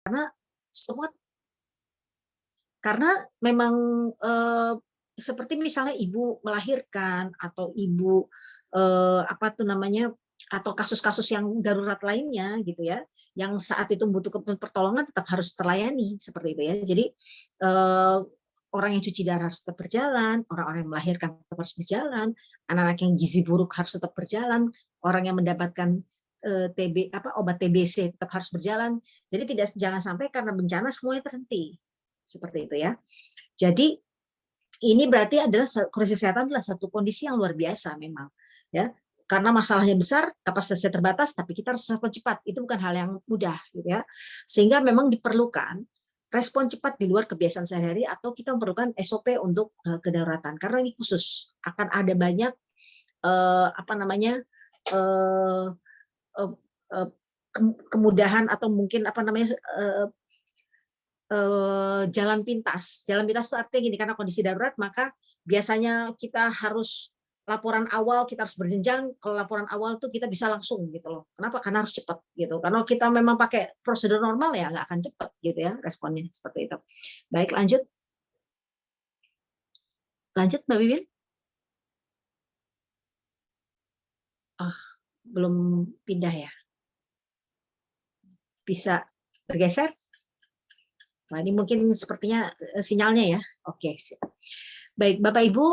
Karena semua karena memang, seperti misalnya ibu melahirkan atau ibu, apa tuh namanya, atau kasus-kasus yang darurat lainnya gitu ya, yang saat itu membutuhkan pertolongan tetap harus terlayani, seperti itu ya. Jadi, eee, orang yang cuci darah harus tetap berjalan, orang-orang yang melahirkan tetap harus berjalan, anak-anak yang gizi buruk harus tetap berjalan, orang yang mendapatkan, TB apa, obat TBC tetap harus berjalan. Jadi jangan sampai karena bencana semuanya terhenti. Seperti itu ya. Jadi ini berarti adalah kondisi kesehatan adalah satu kondisi yang luar biasa memang ya. Karena masalahnya besar, kapasitasnya terbatas, tapi kita harus respon cepat. Itu bukan hal yang mudah gitu ya. Sehingga memang diperlukan respon cepat di luar kebiasaan sehari-hari atau kita memerlukan SOP untuk kedaruratan. Karena ini khusus akan ada banyak apa namanya eh, eh, eh, kemudahan atau mungkin apa namanya jalan pintas. Jalan pintas itu artinya gini, karena kondisi darurat, maka biasanya kita harus laporan awal, kita harus berjenjang. Kalau laporan awal tuh kita bisa langsung gitu loh. Kenapa? Karena harus cepat gitu. Karena kita memang pakai prosedur normal ya nggak akan cepat gitu ya responnya seperti itu. Baik, lanjut. Lanjut Mbak Wiwin. Oh, belum pindah ya. Bisa bergeser? Nah, ini mungkin sepertinya sinyalnya ya. Oke, baik Bapak Ibu,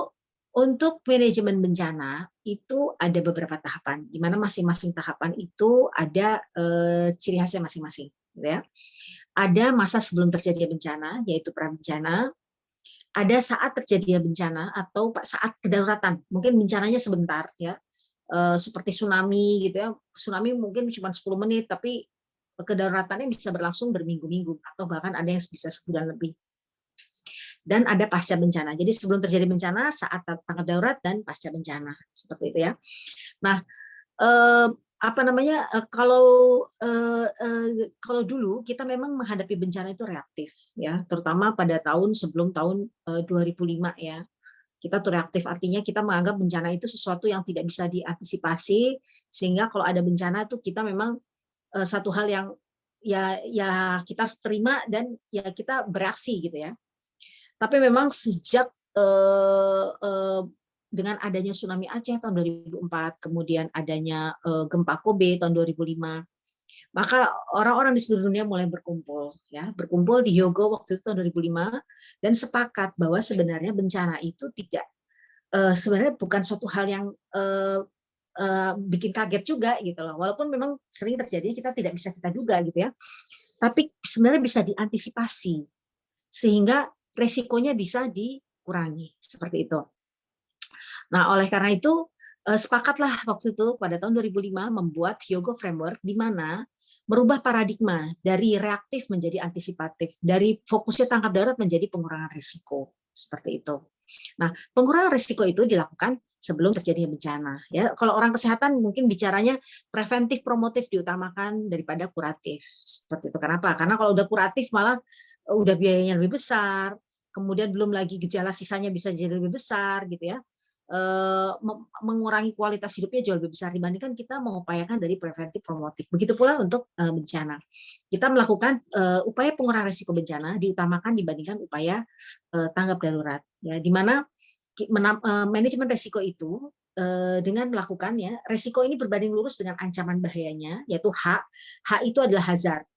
untuk manajemen bencana itu ada beberapa tahapan, di mana masing-masing tahapan itu ada ciri khasnya masing-masing, gitu ya. Ada masa sebelum terjadi bencana, yaitu prabencana. Ada saat terjadi bencana atau saat kedaruratan. Mungkin bencananya sebentar, ya, seperti tsunami, gitu ya. Tsunami mungkin cuma 10 menit, tapi kedaruratannya bisa berlangsung berminggu-minggu atau bahkan ada yang bisa sebulan lebih. Dan ada pasca bencana. Jadi sebelum terjadi bencana, saat tanggap darurat, dan pasca bencana. Seperti itu ya. Nah, apa namanya, kalau dulu kita memang menghadapi bencana itu reaktif ya, terutama pada sebelum tahun 2005 ya. Kita tuh reaktif, artinya kita menganggap bencana itu sesuatu yang tidak bisa diantisipasi, sehingga kalau ada bencana itu kita memang satu hal yang ya kita harus terima dan ya kita bereaksi gitu ya. Tapi memang sejak dengan adanya tsunami Aceh tahun 2004, kemudian adanya gempa Kobe tahun 2005, maka orang-orang di seluruh dunia mulai berkumpul, ya, berkumpul di Hyogo waktu itu tahun 2005 dan sepakat bahwa sebenarnya bencana itu tidak sebenarnya bukan suatu hal yang bikin kaget juga gitu loh. Walaupun memang sering terjadi, kita tidak bisa kita duga gitu ya. Tapi sebenarnya bisa diantisipasi sehingga resikonya bisa dikurangi seperti itu. Nah, oleh karena itu sepakatlah waktu itu pada tahun 2005 membuat Hyogo Framework di mana merubah paradigma dari reaktif menjadi antisipatif, dari fokusnya tangkap darurat menjadi pengurangan risiko, seperti itu. Nah, pengurangan risiko itu dilakukan sebelum terjadinya bencana. Ya, kalau orang kesehatan mungkin bicaranya preventif promotif diutamakan daripada kuratif. Seperti itu. Kenapa? Karena kalau udah kuratif malah udah biayanya lebih besar, kemudian belum lagi gejala sisanya bisa jadi lebih besar gitu ya. Mengurangi kualitas hidupnya jauh lebih besar dibandingkan kita mengupayakan dari preventif promotif. Begitu pula untuk bencana. Kita melakukan upaya pengurangan risiko bencana diutamakan dibandingkan upaya tanggap darurat. Ya, di mana manajemen risiko itu dengan melakukannya, risiko ini berbanding lurus dengan ancaman bahayanya, yaitu H. H itu adalah hazard.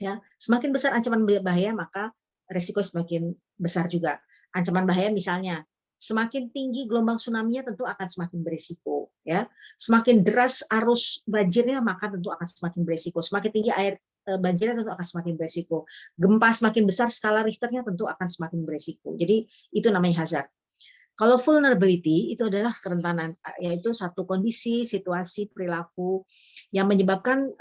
Ya, semakin besar ancaman bahaya, maka risiko semakin besar juga. Ancaman bahaya misalnya semakin tinggi gelombang tsunami-nya tentu akan semakin berisiko ya. Semakin deras arus banjirnya maka tentu akan semakin berisiko. Semakin tinggi air banjirnya tentu akan semakin berisiko. Gempa semakin besar skala Richternya tentu akan semakin berisiko. Jadi itu namanya hazard. Kalau vulnerability itu adalah kerentanan, yaitu satu kondisi, situasi, perilaku yang menyebabkan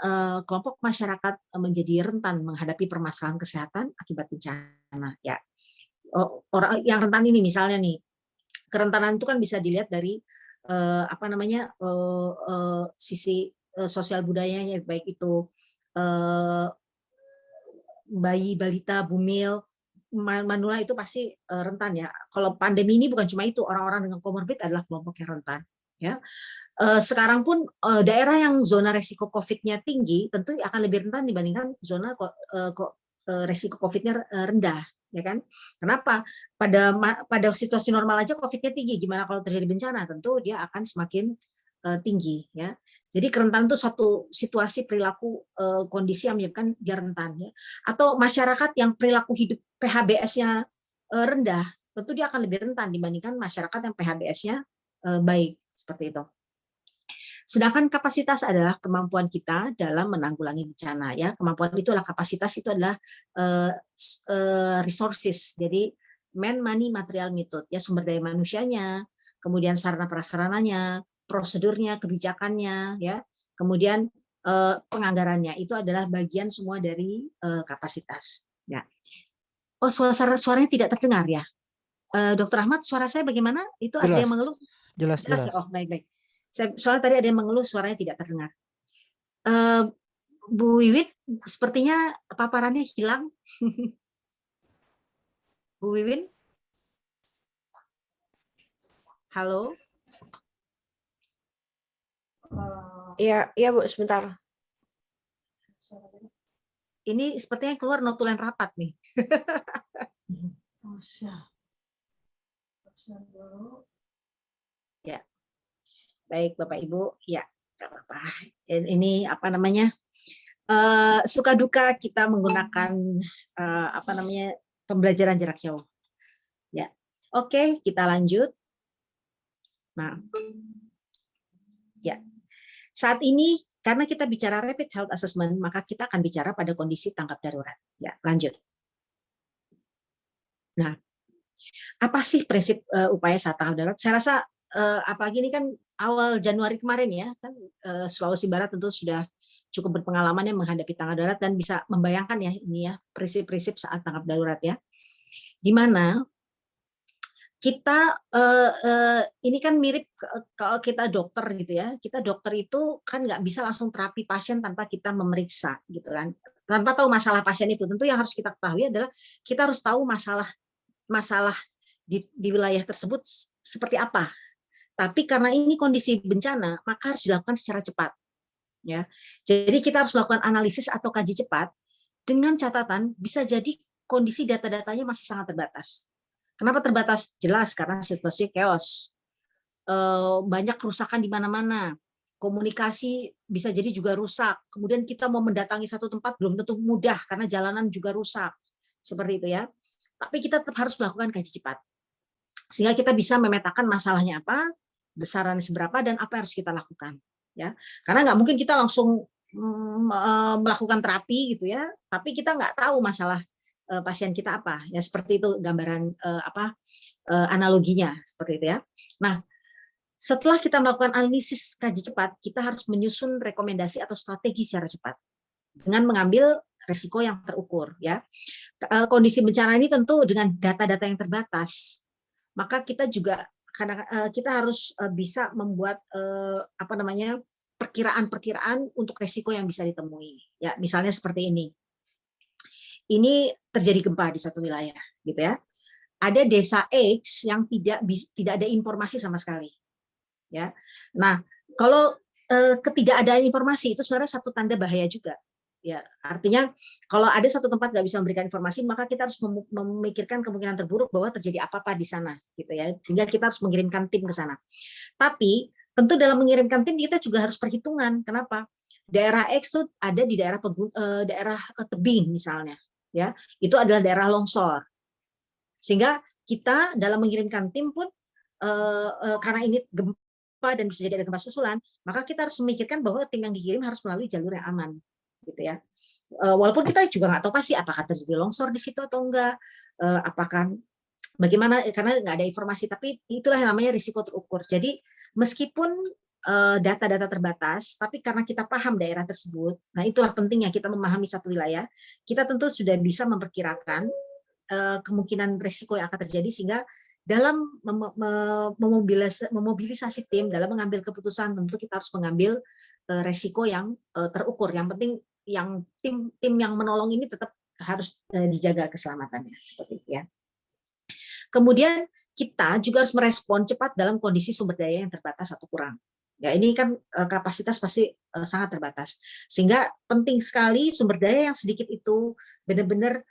kelompok masyarakat menjadi rentan menghadapi permasalahan kesehatan akibat bencana. Ya, orang yang rentan ini misalnya nih, kerentanan itu kan bisa dilihat dari apa namanya sisi sosial budayanya, baik itu bayi, balita, bumil, manula itu pasti rentan ya. Kalau pandemi ini bukan cuma itu, orang-orang dengan komorbid adalah kelompok yang rentan. Ya. Sekarang pun daerah yang zona resiko COVID-nya tinggi tentu akan lebih rentan dibandingkan zona resiko COVID-nya rendah, ya kan? Kenapa? Pada situasi normal aja COVID-nya tinggi, gimana kalau terjadi bencana? Tentu dia akan semakin tinggi, ya. Jadi kerentan itu satu situasi perilaku kondisi yang menyebabkan dia rentan, ya. Atau masyarakat yang perilaku hidup PHBS-nya rendah, tentu dia akan lebih rentan dibandingkan masyarakat yang PHBS-nya baik, seperti itu. Sedangkan kapasitas adalah kemampuan kita dalam menanggulangi bencana, ya. Kemampuan itu adalah kapasitas, itu adalah resources. Jadi man, money, material, method, ya, sumber daya manusianya, kemudian sarana prasarananya, prosedurnya, kebijakannya, ya. Kemudian penganggarannya itu adalah bagian semua dari kapasitas, ya. Oh, suaranya tidak terdengar, ya. Dokter Ahmad, suara saya bagaimana? Itu ada yang mengeluh? Jelas. Ya? Oh, baik-baik. Soalnya tadi ada yang mengeluh suaranya tidak terdengar. Bu Wiwit, sepertinya paparannya hilang. Bu Wiwin? Halo? Iya Bu, sebentar. Ini sepertinya keluar notulen rapat nih. Ya, baik Bapak Ibu, ya, nggak apa-apa. Ini apa namanya? Suka duka kita menggunakan apa namanya, pembelajaran jarak jauh. Ya, oke, kita lanjut. Nah, ya, saat ini karena kita bicara rapid health assessment, maka kita akan bicara pada kondisi tanggap darurat. Ya, lanjut. Nah, apa sih prinsip upaya saat tanggap darurat? Saya rasa apalagi ini kan awal Januari kemarin, ya, kan Sulawesi Barat tentu sudah cukup berpengalaman ya menghadapi tanggap darurat dan bisa membayangkan ya ini ya prinsip-prinsip saat tanggap darurat, ya. Di mana kita ini kan mirip kalau kita dokter gitu ya, kita dokter itu kan nggak bisa langsung terapi pasien tanpa kita memeriksa gitu kan, tanpa tahu masalah pasien itu. Tentu yang harus kita ketahui adalah kita harus tahu masalah di wilayah tersebut seperti apa. Tapi karena ini kondisi bencana, maka harus dilakukan secara cepat. Ya, jadi kita harus melakukan analisis atau kaji cepat dengan catatan bisa jadi kondisi data-datanya masih sangat terbatas. Kenapa terbatas? Jelas karena situasi chaos, banyak kerusakan di mana-mana, komunikasi bisa jadi juga rusak. Kemudian kita mau mendatangi satu tempat belum tentu mudah karena jalanan juga rusak, seperti itu ya. Tapi kita tetap harus melakukan kaji cepat sehingga kita bisa memetakan masalahnya apa, besarannya seberapa, dan apa yang harus kita lakukan. Ya, karena nggak mungkin kita langsung melakukan terapi gitu ya, tapi kita nggak tahu masalah pasien kita apa. Ya seperti itu gambaran analoginya seperti itu ya. Nah, setelah kita melakukan analisis kaji cepat, kita harus menyusun rekomendasi atau strategi secara cepat dengan mengambil resiko yang terukur ya. Kondisi bencana ini tentu dengan data-data yang terbatas, maka kita juga karena kita harus bisa membuat apa namanya perkiraan-perkiraan untuk resiko yang bisa ditemui. Ya, misalnya seperti ini. Ini terjadi gempa di suatu wilayah, gitu ya. Ada desa X yang tidak ada informasi sama sekali. Ya. Nah, kalau ketidakadaan informasi itu sebenarnya satu tanda bahaya juga. Ya, artinya kalau ada satu tempat nggak bisa memberikan informasi, maka kita harus memikirkan kemungkinan terburuk bahwa terjadi apa-apa di sana, gitu ya. Sehingga kita harus mengirimkan tim ke sana. Tapi tentu dalam mengirimkan tim kita juga harus perhitungan. Kenapa? Daerah X itu ada di daerah tebing misalnya, ya. Itu adalah daerah longsor. Sehingga kita dalam mengirimkan tim pun karena ini gempa dan bisa jadi ada gempa susulan, maka kita harus memikirkan bahwa tim yang dikirim harus melalui jalur yang aman, gitu ya. Walaupun kita juga nggak tahu pasti apakah terjadi longsor di situ atau enggak, apakah bagaimana karena nggak ada informasi, tapi itulah yang namanya risiko terukur. Jadi meskipun data-data terbatas, tapi karena kita paham daerah tersebut, nah itulah pentingnya kita memahami satu wilayah, kita tentu sudah bisa memperkirakan kemungkinan risiko yang akan terjadi sehingga dalam memobilisasi tim dalam mengambil keputusan tentu kita harus mengambil resiko yang terukur. Yang penting yang tim yang menolong ini tetap harus dijaga keselamatannya seperti itu ya. Kemudian kita juga harus merespon cepat dalam kondisi sumber daya yang terbatas atau kurang. Ya, ini kan kapasitas pasti sangat terbatas. Sehingga penting sekali sumber daya yang sedikit itu benar-benar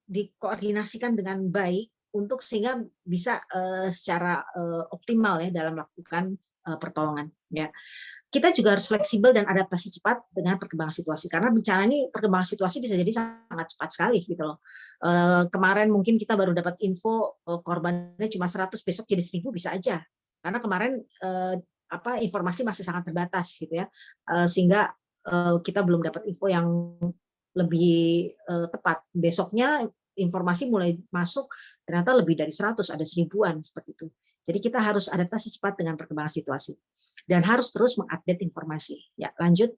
dikoordinasikan dengan baik untuk sehingga bisa secara optimal ya dalam melakukan pertolongan. Ya, kita juga harus fleksibel dan adaptasi cepat dengan perkembangan situasi karena bencana ini perkembangan situasi bisa jadi sangat cepat sekali gitu loh. Kemarin mungkin kita baru dapat info korbannya cuma 100, besok jadi 1000 bisa aja karena kemarin informasi masih sangat terbatas gitu ya, sehingga kita belum dapat info yang lebih tepat. Besoknya informasi mulai masuk ternyata lebih dari 100, ada 1000-an seperti itu. Jadi kita harus adaptasi cepat dengan perkembangan situasi dan harus terus mengupdate informasi. Ya, lanjut.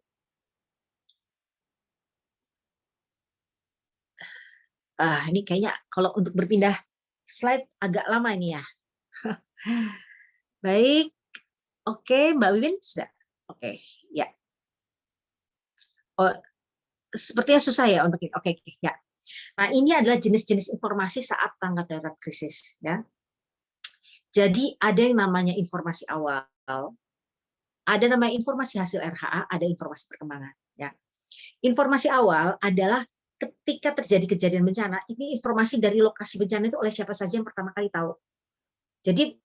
Ini kayaknya kalau untuk berpindah slide agak lama ini ya. Baik, oke, Mbak Wiwin sudah. Oke, ya. Oh, sepertinya susah ya untuk ini. Oke, ya. Nah, ini adalah jenis-jenis informasi saat tanggap darurat krisis. Ya. Jadi ada yang namanya informasi awal, ada namanya informasi hasil RHA, ada informasi perkembangan. Ya. Informasi awal adalah ketika terjadi kejadian bencana, ini informasi dari lokasi bencana itu oleh siapa saja yang pertama kali tahu. Jadi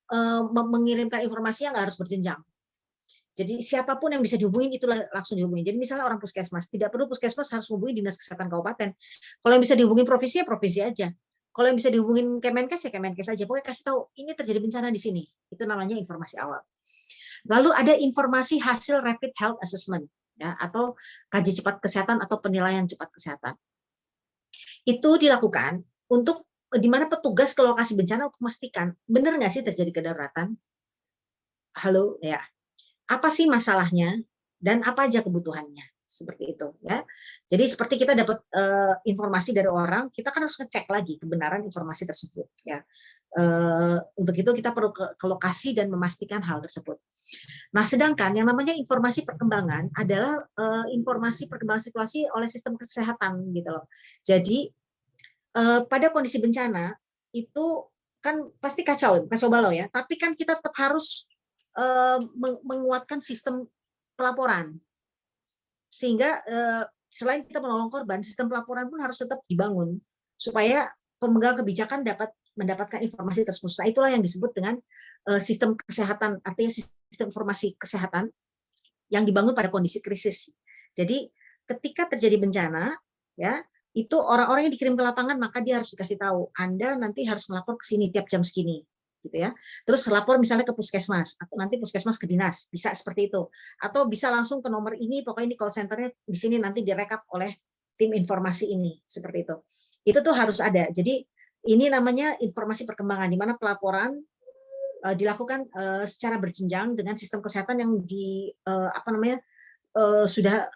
mengirimkan informasi yang nggak harus berjenjang. Jadi siapapun yang bisa dihubungin itulah langsung dihubungin. Jadi misalnya orang puskesmas, tidak perlu puskesmas harus hubungi dinas kesehatan kabupaten. Kalau yang bisa dihubungin provinsi ya provinsi aja. Kalau yang bisa dihubungin Kemenkes ya Kemenkes aja. Pokoknya kasih tahu ini terjadi bencana di sini. Itu namanya informasi awal. Lalu ada informasi hasil rapid health assessment ya, atau kaji cepat kesehatan atau penilaian cepat kesehatan. Itu dilakukan untuk di mana petugas ke lokasi bencana untuk memastikan benar nggak sih terjadi kedaruratan. Halo ya. Apa sih masalahnya dan apa aja kebutuhannya, seperti itu ya. Jadi seperti kita dapat informasi dari orang, kita kan harus ngecek lagi kebenaran informasi tersebut ya. Untuk itu kita perlu ke lokasi dan memastikan hal tersebut. Nah, sedangkan yang namanya informasi perkembangan adalah informasi perkembangan situasi oleh sistem kesehatan gitu loh. Jadi pada kondisi bencana itu kan pasti kacau balau ya, tapi kan kita tetap harus menguatkan sistem pelaporan sehingga selain kita menolong korban, sistem pelaporan pun harus tetap dibangun supaya pemegang kebijakan dapat mendapatkan informasi tersebut. Nah, itulah yang disebut dengan sistem kesehatan, artinya sistem informasi kesehatan yang dibangun pada kondisi krisis. Jadi ketika terjadi bencana, ya itu orang-orang yang dikirim ke lapangan maka dia harus dikasih tahu, Anda nanti harus melapor ke sini tiap jam segini. Gitu ya. Terus lapor misalnya ke puskesmas atau nanti puskesmas ke dinas, bisa seperti itu. Atau bisa langsung ke nomor ini, pokoknya ini call centernya di sini nanti direkap oleh tim informasi ini, seperti itu. Itu tuh harus ada. Jadi ini namanya informasi perkembangan di mana pelaporan dilakukan secara berjenjang dengan sistem kesehatan yang sudah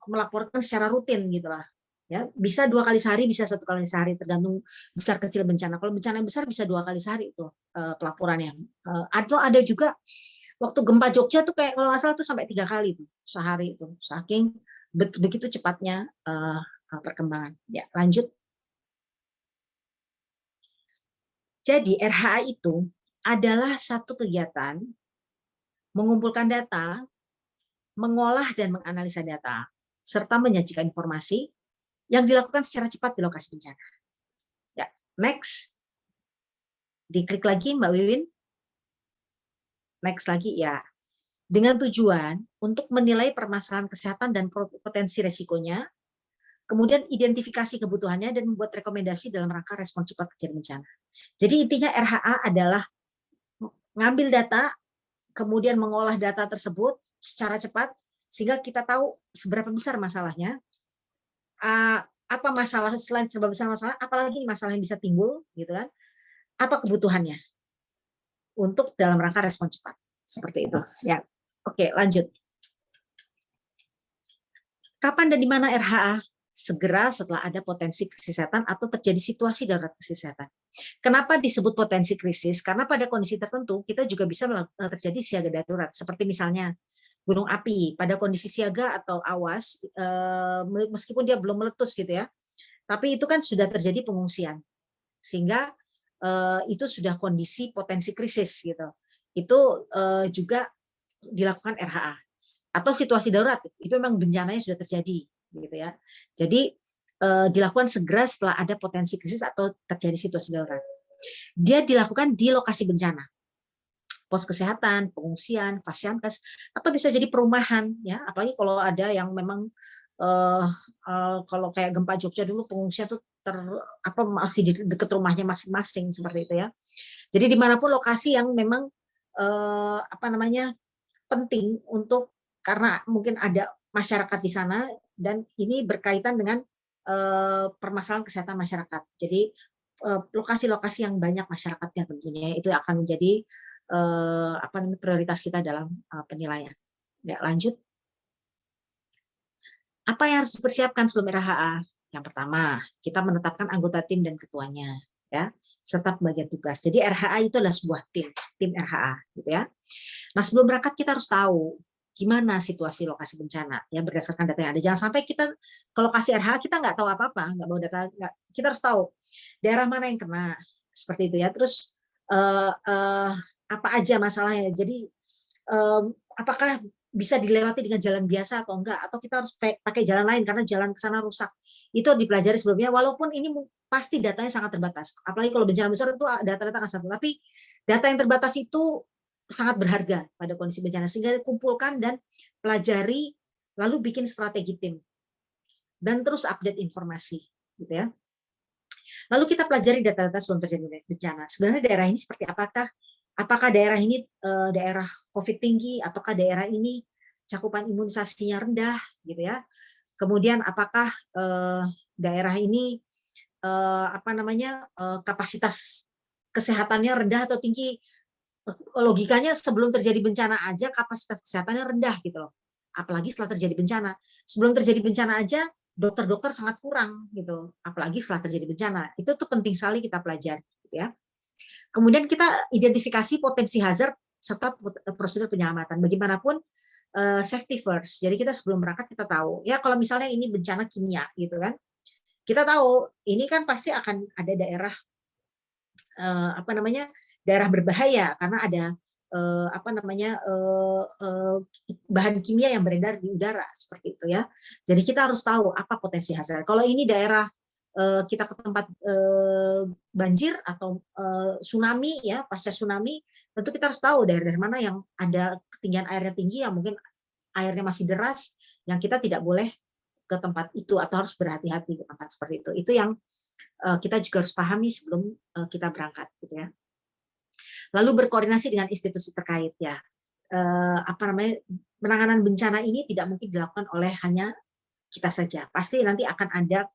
melaporkan secara rutin gitulah. Ya, bisa 2 kali sehari, bisa 1 kali sehari, tergantung besar kecil bencana. Kalau bencana besar bisa 2 kali sehari itu pelaporannya. Atau ada juga waktu gempa Jogja tuh kayak kalau nggak salah tuh sampai 3 kali tuh sehari itu, saking begitu cepatnya perkembangan. Ya, lanjut. Jadi RHA itu adalah satu kegiatan mengumpulkan data, mengolah dan menganalisa data, serta menyajikan informasi yang dilakukan secara cepat di lokasi bencana. Ya, next. Diklik lagi Mbak Wiwin. Next lagi ya. Dengan tujuan untuk menilai permasalahan kesehatan dan potensi resikonya, kemudian identifikasi kebutuhannya dan membuat rekomendasi dalam rangka respon cepat kejadian bencana. Jadi intinya RHA adalah ngambil data, kemudian mengolah data tersebut secara cepat sehingga kita tahu seberapa besar masalahnya, apa masalah selain sebab besar masalah, apalagi masalah yang bisa timbul, gitu kan? Apa kebutuhannya untuk dalam rangka respon cepat, seperti itu. Ya, oke, lanjut. Kapan dan di mana RHA? Segera setelah ada potensi krisis kesehatan atau terjadi situasi darurat krisis kesehatan. Kenapa disebut potensi krisis? Karena pada kondisi tertentu kita juga bisa terjadi siaga darurat, seperti misalnya gunung api pada kondisi siaga atau awas, meskipun dia belum meletus gitu ya, tapi itu kan sudah terjadi pengungsian, sehingga itu sudah kondisi potensi krisis gitu. Itu juga dilakukan RHA. Atau situasi darurat, itu memang bencananya sudah terjadi gitu ya. Jadi dilakukan segera setelah ada potensi krisis atau terjadi situasi darurat. Dia dilakukan di lokasi bencana. Pos kesehatan, pengungsian, fasiankes, atau bisa jadi perumahan ya. Apalagi kalau ada yang memang kalau kayak gempa Jogja dulu pengungsian tuh masih di dekat rumahnya masing-masing seperti itu ya. Jadi dimanapun lokasi yang memang penting untuk, karena mungkin ada masyarakat di sana dan ini berkaitan dengan permasalahan kesehatan masyarakat. Jadi lokasi-lokasi yang banyak masyarakatnya tentunya itu akan menjadi prioritas kita dalam penilaian. Ya, lanjut. Apa yang harus dipersiapkan sebelum RHA? Yang pertama, kita menetapkan anggota tim dan ketuanya, ya, serta pembagian tugas. Jadi RHA itu adalah sebuah tim RHA, gitu ya. Nah, sebelum berangkat kita harus tahu gimana situasi lokasi bencana, ya berdasarkan data yang ada. Jangan sampai kita ke lokasi RHA kita nggak tahu apa-apa, nggak bawa data. Kita harus tahu daerah mana yang kena, seperti itu ya. Terus apa aja masalahnya. Jadi apakah bisa dilewati dengan jalan biasa atau enggak, atau kita harus pakai jalan lain karena jalan ke sana rusak. Itu dipelajari sebelumnya, walaupun ini pasti datanya sangat terbatas. Apalagi kalau bencana besar itu data-data akan satu, tapi data yang terbatas itu sangat berharga pada kondisi bencana, sehingga kumpulkan dan pelajari, lalu bikin strategi tim, dan terus update informasi, gitu ya. Lalu kita pelajari data-data sebelum terjadi bencana. Sebenarnya daerah ini seperti apakah daerah ini daerah COVID tinggi, ataukah daerah ini cakupan imunisasinya rendah, gitu ya. Kemudian apakah daerah ini kapasitas kesehatannya rendah atau tinggi. Logikanya sebelum terjadi bencana aja kapasitas kesehatannya rendah gitu loh. Apalagi setelah terjadi bencana. Sebelum terjadi bencana aja dokter-dokter sangat kurang gitu. Apalagi setelah terjadi bencana. Itu tuh penting sekali kita pelajari, gitu ya. Kemudian kita identifikasi potensi hazard serta prosedur penyelamatan. Bagaimanapun safety first. Jadi kita sebelum berangkat kita tahu ya, kalau misalnya ini bencana kimia gitu kan, kita tahu ini kan pasti akan ada daerah daerah berbahaya karena ada bahan kimia yang beredar di udara seperti itu ya. Jadi kita harus tahu apa potensi hazard. Kalau ini daerah kita ke tempat banjir atau tsunami ya, pasca tsunami, tentu kita harus tahu daerah mana yang ada ketinggian airnya tinggi, yang mungkin airnya masih deras, yang kita tidak boleh ke tempat itu atau harus berhati-hati ke tempat seperti itu. Itu yang kita juga harus pahami sebelum kita berangkat, gitu ya. Lalu berkoordinasi dengan institusi terkait ya. Penanganan bencana ini tidak mungkin dilakukan oleh hanya kita saja. Pasti nanti akan ada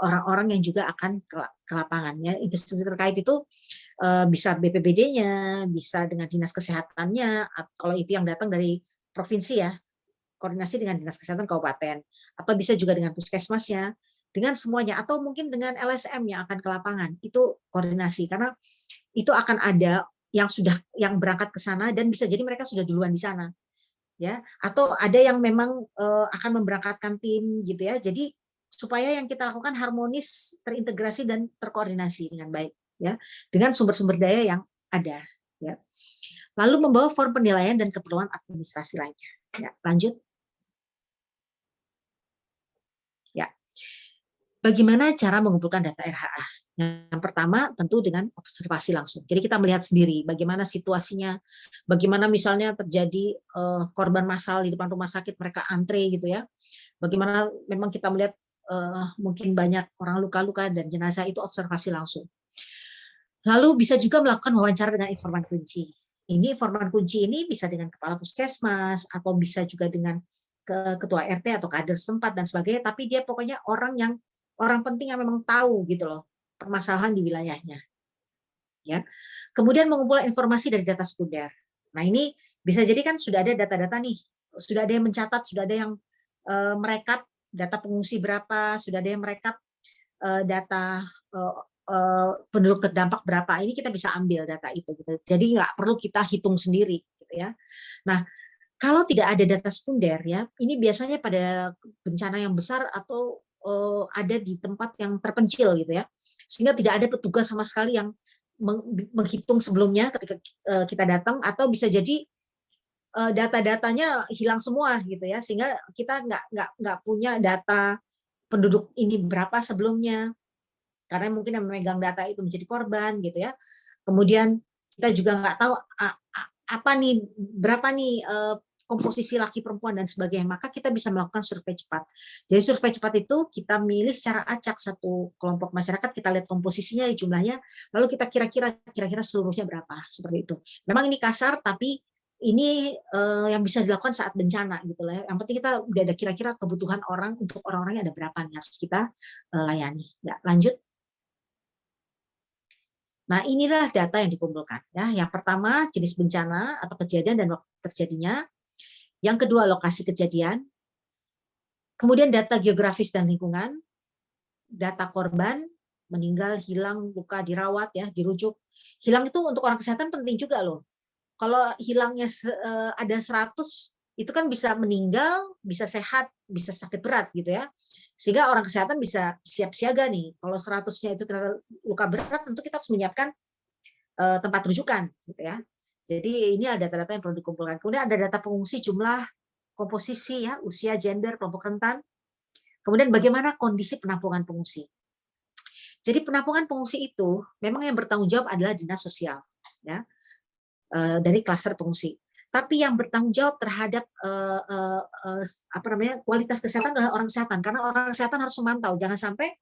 orang-orang yang juga akan ke lapangannya. Institusi terkait itu bisa BPBD-nya, bisa dengan dinas kesehatannya, kalau itu yang datang dari provinsi ya, koordinasi dengan dinas kesehatan kabupaten, atau bisa juga dengan puskesmasnya, dengan semuanya, atau mungkin dengan LSM yang akan ke lapangan. Itu koordinasi, karena itu akan ada yang berangkat ke sana dan bisa jadi mereka sudah duluan di sana, ya. Atau ada yang memang akan memberangkatkan tim, gitu ya. Jadi supaya yang kita lakukan harmonis, terintegrasi dan terkoordinasi dengan baik, ya, dengan sumber-sumber daya yang ada, ya. Lalu membawa form penilaian dan keperluan administrasi lainnya. Ya, lanjut. Ya. Bagaimana cara mengumpulkan data RHA? Yang pertama tentu dengan observasi langsung. Jadi kita melihat sendiri bagaimana situasinya, bagaimana misalnya terjadi korban massal di depan rumah sakit, mereka antre gitu ya. Bagaimana memang kita melihat mungkin banyak orang luka-luka dan jenazah, itu observasi langsung. Lalu bisa juga melakukan wawancara dengan informan kunci. Ini informan kunci ini bisa dengan kepala puskesmas atau bisa juga dengan ketua RT atau kader setempat dan sebagainya, tapi dia pokoknya orang penting yang memang tahu gitu loh permasalahan di wilayahnya. Ya. Kemudian mengumpulkan informasi dari data sekunder. Nah, ini bisa jadi kan sudah ada data-data nih, sudah ada yang mencatat, sudah ada yang merekap data pengungsi berapa, sudah ada yang merekap data penduduk terdampak berapa. Ini kita bisa ambil data itu gitu. Jadi nggak perlu kita hitung sendiri gitu ya. Nah, kalau tidak ada data sekunder ya, ini biasanya pada bencana yang besar atau ada di tempat yang terpencil gitu ya, sehingga tidak ada petugas sama sekali yang menghitung sebelumnya ketika kita datang, atau bisa jadi data-datanya hilang semua gitu ya, sehingga kita nggak punya data penduduk ini berapa sebelumnya, karena mungkin yang memegang data itu menjadi korban gitu ya. Kemudian kita juga nggak tahu apa nih, berapa nih komposisi laki perempuan dan sebagainya, maka kita bisa melakukan survei cepat. Jadi survei cepat itu kita milih secara acak satu kelompok masyarakat, kita lihat komposisinya, jumlahnya, lalu kita kira-kira seluruhnya berapa, seperti itu. Memang ini kasar, tapi ini yang bisa dilakukan saat bencana gitu lah. Yang penting kita udah ada kira-kira kebutuhan orang, untuk orang-orangnya ada berapa nih harus kita layani. Ya, lanjut. Nah, inilah data yang dikumpulkan ya. Yang pertama jenis bencana atau kejadian dan waktu terjadinya. Yang kedua lokasi kejadian. Kemudian data geografis dan lingkungan, data korban, meninggal, hilang, luka, dirawat ya, dirujuk. Hilang itu untuk orang kesehatan penting juga loh. Kalau hilangnya ada 100, itu kan bisa meninggal, bisa sehat, bisa sakit berat gitu ya. Sehingga orang kesehatan bisa siap siaga nih. Kalau 100-nya itu ternyata luka berat, tentu kita harus menyiapkan tempat rujukan gitu ya. Jadi ini ada data-data yang perlu dikumpulkan. Kemudian ada data pengungsi, jumlah, komposisi ya, usia, gender, kelompok rentan. Kemudian bagaimana kondisi penampungan pengungsi. Jadi penampungan pengungsi itu memang yang bertanggung jawab adalah dinas sosial ya, dari klaster pengungsi. Tapi yang bertanggung jawab terhadap kualitas kesehatan adalah orang kesehatan, karena orang kesehatan harus memantau, jangan sampai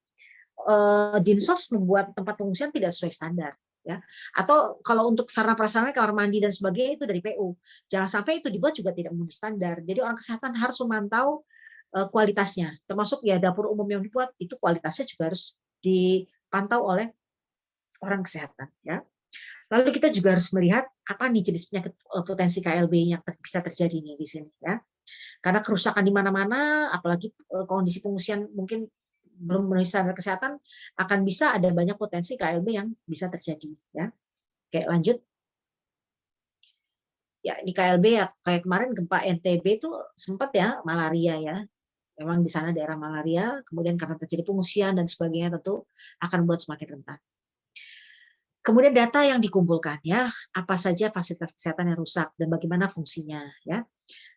Dinsos membuat tempat pengungsian tidak sesuai standar ya, atau kalau untuk sarana prasarana kamar mandi dan sebagainya itu dari PU, jangan sampai itu dibuat juga tidak memenuhi standar. Jadi orang kesehatan harus memantau kualitasnya, termasuk ya dapur umum yang dibuat itu kualitasnya juga harus dipantau oleh orang kesehatan ya. Lalu kita juga harus melihat apa nih jenis penyakit potensi KLB yang bisa terjadi nih di sini ya, karena kerusakan di mana-mana, apalagi kondisi pengungsian mungkin belum memenuhi standar kesehatan, akan bisa ada banyak potensi KLB yang bisa terjadi ya. Oke, lanjut. Ya, ini KLB ya, kayak kemarin gempa NTB itu sempat ya malaria ya. Memang di sana daerah malaria, kemudian karena terjadi pengungsian dan sebagainya tentu akan membuat semakin rentan. Kemudian data yang dikumpulkan ya, apa saja fasilitas kesehatan yang rusak dan bagaimana fungsinya ya.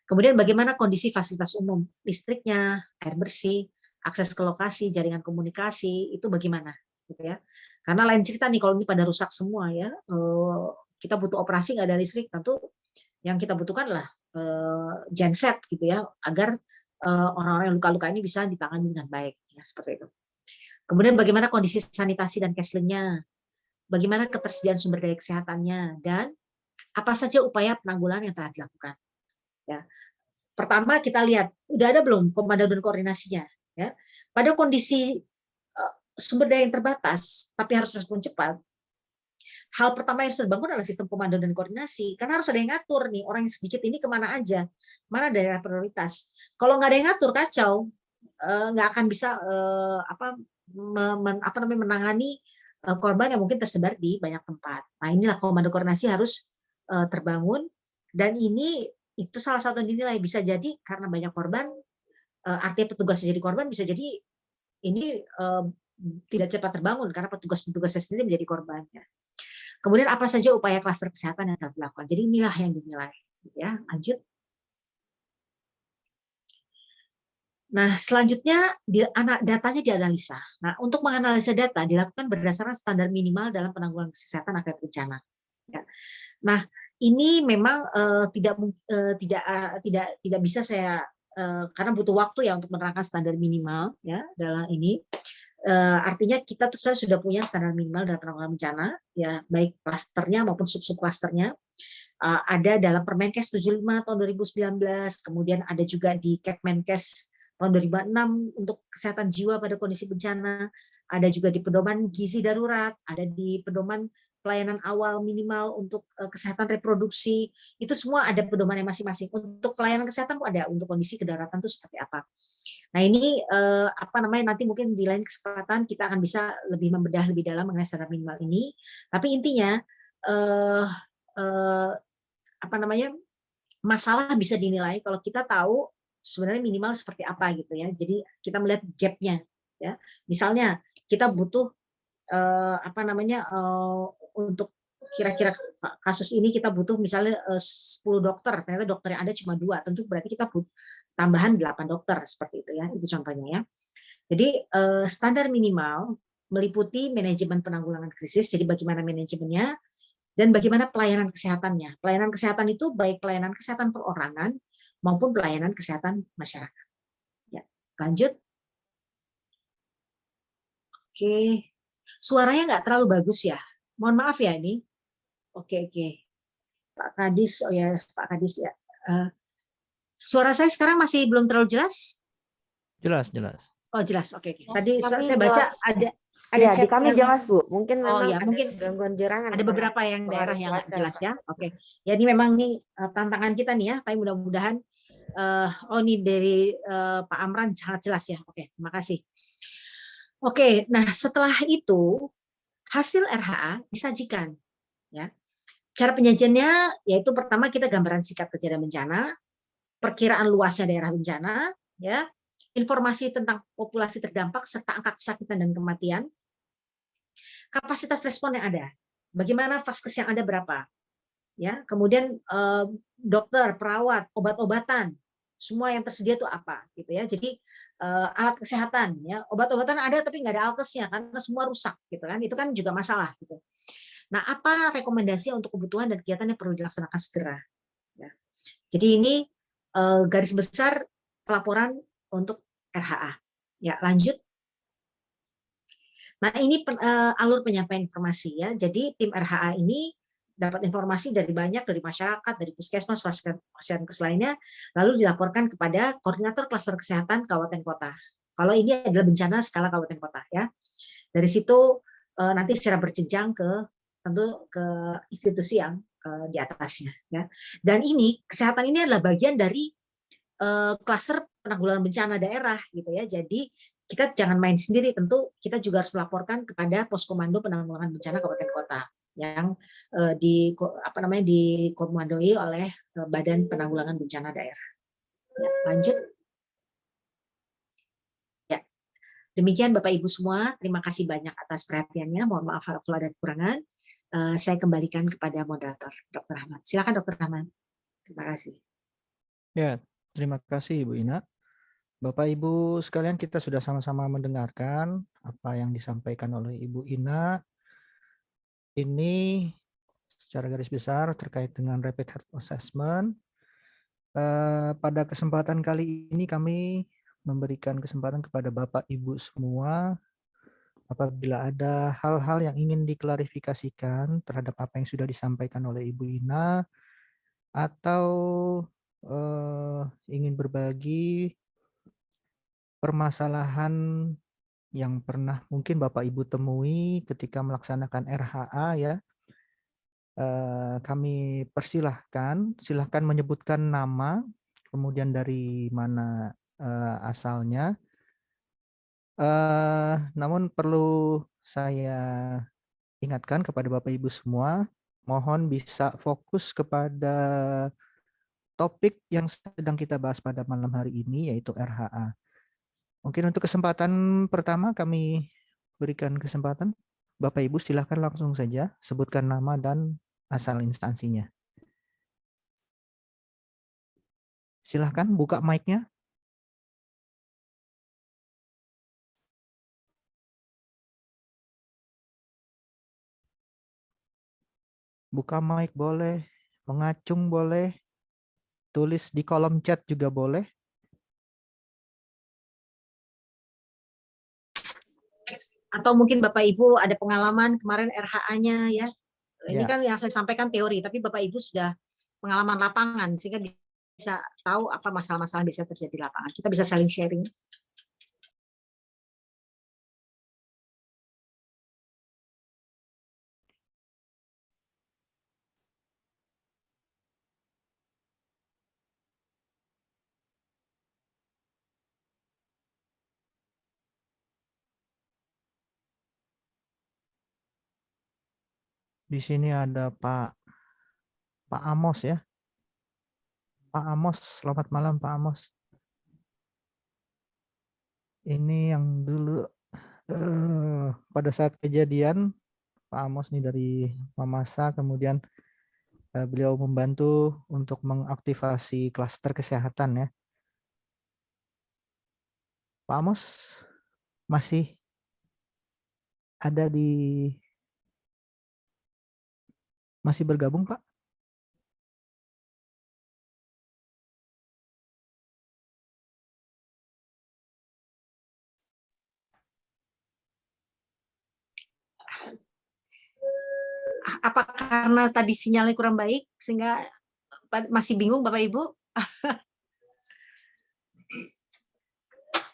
Kemudian bagaimana kondisi fasilitas umum, listriknya, air bersih, akses ke lokasi, jaringan komunikasi, itu bagaimana gitu ya. Karena lain cerita nih kalau ini pada rusak semua ya, kita butuh operasi nggak ada listrik, tentu yang kita butuhkan adalah genset gitu ya, agar orang-orang yang luka-luka ini bisa ditangani dengan baik ya, seperti itu. Kemudian bagaimana kondisi sanitasi dan cash-nya, bagaimana ketersediaan sumber daya kesehatannya, dan apa saja upaya penanggulangan yang telah dilakukan ya. Pertama kita lihat udah ada belum komando dan koordinasinya ya. Pada kondisi sumber daya yang terbatas tapi harus respon cepat, hal pertama yang harus dibangun adalah sistem komando dan koordinasi, karena harus ada yang ngatur nih orang yang sedikit ini kemana aja, mana daerah prioritas. Kalau nggak ada yang ngatur kacau, nggak akan bisa menangani korban yang mungkin tersebar di banyak tempat. Nah inilah komando koordinasi harus terbangun, dan ini itu salah satu yang dinilai bisa jadi karena banyak korban, artinya petugas jadi korban, bisa jadi ini tidak cepat terbangun karena petugas-petugasnya sendiri menjadi korbannya. Kemudian apa saja upaya klaster kesehatan yang telah dilakukan. Jadi inilah yang dinilai. Ya, lanjut. Nah, selanjutnya datanya dianalisa. Nah, untuk menganalisa data dilakukan berdasarkan standar minimal dalam penanggulangan kesehatan akibat bencana. Ya. Nah, ini memang tidak bisa saya karena butuh waktu ya untuk menerangkan standar minimal ya dalam ini. Artinya kita tuh sebenarnya sudah punya standar minimal dalam penanggulangan bencana ya, baik klasternya maupun sub klasternya. Ada dalam Permenkes 75 tahun 2019, kemudian ada juga di Kepmenkes tahun 2006 untuk kesehatan jiwa pada kondisi bencana, ada juga di pedoman gizi darurat, ada di pedoman pelayanan awal minimal untuk kesehatan reproduksi, itu semua ada pedomannya masing-masing. Untuk pelayanan kesehatan ada untuk kondisi kedaruratan itu seperti apa. Nah ini nanti mungkin di lain kesempatan kita akan bisa lebih membedah lebih dalam mengenai standar minimal ini. Tapi intinya masalah bisa dinilai kalau kita tahu sebenarnya minimal seperti apa gitu ya. Jadi kita melihat gap-nya ya. Misalnya kita butuh untuk kira-kira kasus ini kita butuh misalnya 10 dokter, ternyata dokter yang ada cuma 2, tentu berarti kita butuh tambahan 8 dokter seperti itu ya. Itu contohnya ya. Jadi standar minimal meliputi manajemen penanggulangan krisis, jadi bagaimana manajemennya dan bagaimana pelayanan kesehatannya. Pelayanan kesehatan itu baik pelayanan kesehatan perorangan maupun pelayanan kesehatan masyarakat. Ya, lanjut. Oke, suaranya nggak terlalu bagus ya. Mohon maaf ya ini. Oke, Pak Kadis, oh ya Pak Kadis ya. Suara saya sekarang masih belum terlalu jelas? Jelas, jelas. Oh jelas, oke. Yes, Tadi kami saya baca jelas. ada Ya, di chat kami yang jelas, Bu. Mungkin oh memang ya ada mungkin gangguan jaringan. ada beberapa yang daerah pengaruh yang nggak cuaca, jelas Pak. ya. Oke. Jadi memang nih tantangan kita nih ya, tapi mudah-mudahan oh ini dari Pak Amran sangat jelas ya. Oke, terima kasih. Oke, nah setelah itu hasil RHA disajikan ya. Cara penyajiannya yaitu pertama kita gambaran singkat kejadian bencana, perkiraan luasnya daerah bencana, ya, informasi tentang populasi terdampak serta angka kesakitan dan kematian, kapasitas respon yang ada, bagaimana vaskes yang ada berapa, ya, kemudian dokter, perawat, obat-obatan, semua yang tersedia itu apa, gitu ya. Jadi alat kesehatan, ya, obat-obatan ada tapi nggak ada alkesnya karena semua rusak, gitu kan. Itu kan juga masalah, gitu. Nah, apa rekomendasi untuk kebutuhan dan kegiatan yang perlu dilaksanakan segera? Ya. Jadi ini garis besar pelaporan untuk RHA. Ya, lanjut. Nah, ini alur penyampaian informasi ya. Jadi tim RHA ini dapat informasi dari masyarakat, dari puskesmas, fasilitas lainnya, lalu dilaporkan kepada koordinator klaster kesehatan kabupaten kota. Kalau ini adalah bencana skala kabupaten kota ya. Dari situ nanti secara berjenjang tentu ke institusi yang di atasnya ya. Dan ini kesehatan ini adalah bagian dari klaster penanggulangan bencana daerah gitu ya. Jadi kita jangan main sendiri, tentu kita juga harus melaporkan kepada Poskomando Penanggulangan Bencana Kabupaten Kota yang dikomandoi oleh Badan Penanggulangan Bencana Daerah. Ya, lanjut. Ya. Demikian Bapak Ibu semua, terima kasih banyak atas perhatiannya. Mohon maaf kalau ada kekurangan. Saya kembalikan kepada moderator, Dr. Rahman. Silakan Dr. Rahman. Terima kasih. Ya, terima kasih Ibu Ina. Bapak Ibu sekalian, kita sudah sama-sama mendengarkan apa yang disampaikan oleh Ibu Ina. Ini secara garis besar terkait dengan rapid health assessment. Pada kesempatan kali ini kami memberikan kesempatan kepada Bapak Ibu semua apabila ada hal-hal yang ingin diklarifikasikan terhadap apa yang sudah disampaikan oleh Ibu Ina atau ingin berbagi permasalahan yang pernah mungkin Bapak Ibu temui ketika melaksanakan RHA ya, kami silahkan menyebutkan nama, kemudian dari mana asalnya. Namun perlu saya ingatkan kepada Bapak Ibu semua, mohon bisa fokus kepada topik yang sedang kita bahas pada malam hari ini, yaitu RHA. Mungkin untuk kesempatan pertama kami berikan kesempatan. Bapak Ibu silahkan langsung saja sebutkan nama dan asal instansinya. Silahkan buka mic-nya. Buka mic boleh, mengacung boleh, tulis di kolom chat juga boleh. Atau mungkin Bapak Ibu ada pengalaman kemarin RHA-nya ya. Ini Ya. kan yang saya sampaikan teori, tapi Bapak Ibu sudah pengalaman lapangan sehingga bisa tahu apa masalah-masalah yang bisa terjadi di lapangan. Kita bisa saling sharing. Di sini ada Pak Amos ya. Pak Amos, selamat malam Pak Amos. Ini yang dulu pada saat kejadian Pak Amos nih dari Mamasa, kemudian beliau membantu untuk mengaktifasi klaster kesehatan ya. Pak Amos masih ada masih bergabung Pak? Apa karena tadi sinyalnya kurang baik sehingga masih bingung Bapak Ibu?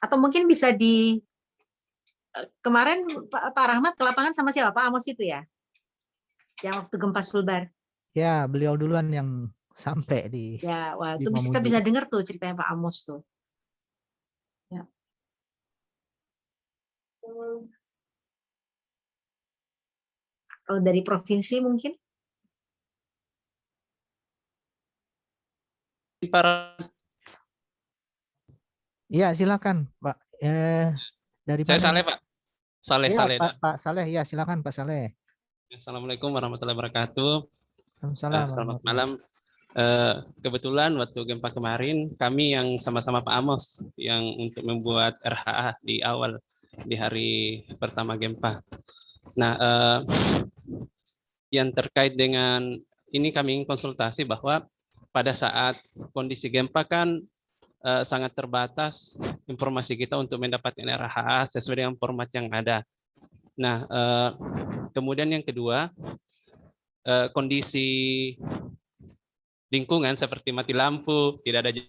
Atau mungkin bisa kemarin Pak Rahmat ke lapangan sama siapa? Pak Amos itu ya? Yang waktu gempa Sulbar. Ya, beliau duluan yang sampai di Ya, wah itu kita Mamuju. bisa dengar tuh ceritanya Pak Amos tuh. Ya. Atau dari provinsi mungkin? Iya, silakan Pak. Dari Saya mana? Saleh, Pak. Saleh, Ya, Saleh. Pak Saleh. Ya, silakan Pak Saleh. Assalamualaikum warahmatullahi wabarakatuh. Waalaikumsalam. Selamat malam. Kebetulan waktu gempa kemarin, kami yang sama-sama Pak Amos yang untuk membuat RHA di awal, di hari pertama gempa. Nah, yang terkait dengan ini kami ingin konsultasi bahwa pada saat kondisi gempa kan sangat terbatas informasi kita untuk mendapatkan RHA sesuai dengan format yang ada. Nah, kemudian yang kedua, kondisi lingkungan seperti mati lampu, tidak ada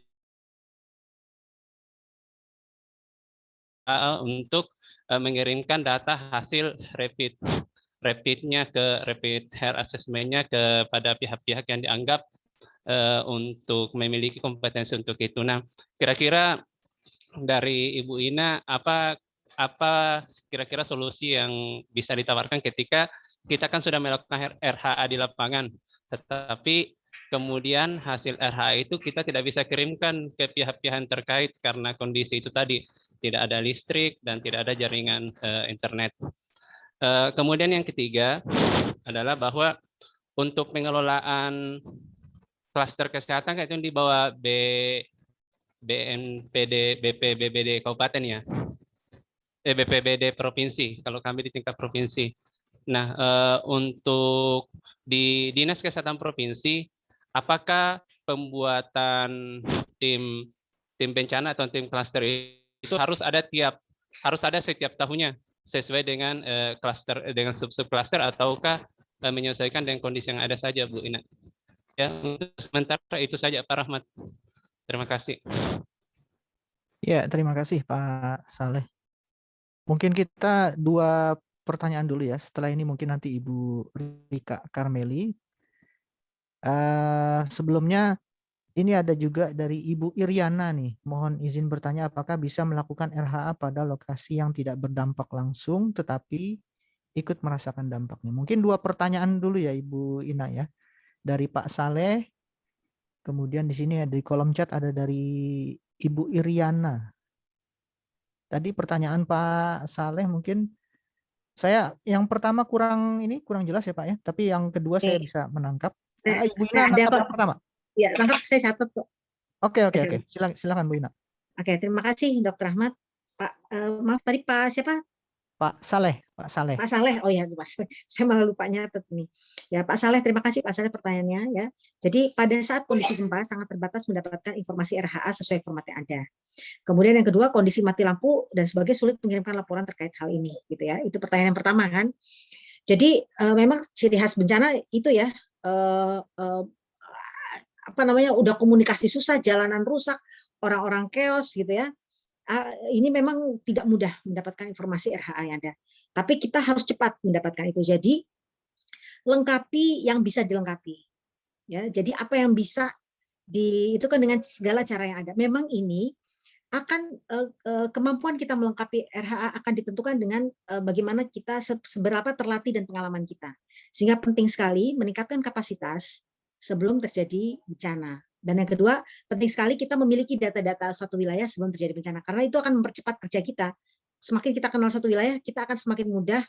untuk mengirimkan data hasil rapidnya ke rapid health assessment-nya kepada pihak-pihak yang dianggap untuk memiliki kompetensi untuk itu. Nah, kira-kira dari Ibu Ina apa kira-kira solusi yang bisa ditawarkan ketika kita kan sudah melakukan RHA di lapangan, tetapi kemudian hasil RHA itu kita tidak bisa kirimkan ke pihak-pihak yang terkait karena kondisi itu tadi tidak ada listrik dan tidak ada jaringan internet. Kemudian yang ketiga adalah bahwa untuk pengelolaan klaster kesehatan itu di bawah BNPD, BPBD kabupaten ya, BPBD provinsi. Kalau kami di tingkat provinsi. Nah, untuk di Dinas Kesehatan Provinsi, apakah pembuatan tim bencana atau tim klaster itu harus ada setiap tahunnya sesuai dengan klaster dengan sub klaster ataukah menyesuaikan dengan kondisi yang ada saja, Bu Ina? Ya, untuk sementara itu saja Pak Rahmat. Terima kasih. Ya, terima kasih Pak Saleh. Mungkin kita dua pertanyaan dulu ya. Setelah ini mungkin nanti Ibu Rika Karmeli. Sebelumnya ini ada juga dari Ibu Iriana nih. Mohon izin bertanya apakah bisa melakukan RHA pada lokasi yang tidak berdampak langsung tetapi ikut merasakan dampaknya. Mungkin dua pertanyaan dulu ya Ibu Ina ya. Dari Pak Saleh. Kemudian di sini di kolom chat ada dari Ibu Iriana. Tadi pertanyaan Pak Saleh mungkin saya yang pertama kurang jelas ya Pak ya, tapi yang kedua saya bisa menangkap. Ibu Ina nangkap yang pertama. Ya, tangkap saya catat kok. Oke. Silakan Bu Ina. Oke, terima kasih Dr. Rahmat. Pak, maaf tadi Pak siapa? Pak Saleh. Pak Saleh, oh ya, Mas. Saya malah lupa nyatet nih. Ya, Pak Saleh, terima kasih Pak Saleh pertanyaannya ya. Jadi pada saat kondisi gempa sangat terbatas mendapatkan informasi RHA sesuai format yang ada. Kemudian yang kedua, kondisi mati lampu dan sebagainya sulit mengirimkan laporan terkait hal ini, gitu ya. Itu pertanyaan yang pertama kan. Jadi memang ciri khas bencana itu ya, udah komunikasi susah, jalanan rusak, orang-orang chaos gitu ya. Ini memang tidak mudah mendapatkan informasi RHA yang ada. Tapi kita harus cepat mendapatkan itu. Jadi lengkapi yang bisa dilengkapi. Ya, jadi apa yang bisa itu kan dengan segala cara yang ada. Memang ini akan kemampuan kita melengkapi RHA akan ditentukan dengan bagaimana kita seberapa terlatih dan pengalaman kita. Sehingga penting sekali meningkatkan kapasitas sebelum terjadi bencana. Dan yang kedua, penting sekali kita memiliki data-data suatu wilayah sebelum terjadi bencana, karena itu akan mempercepat kerja kita. Semakin kita kenal satu wilayah, kita akan semakin mudah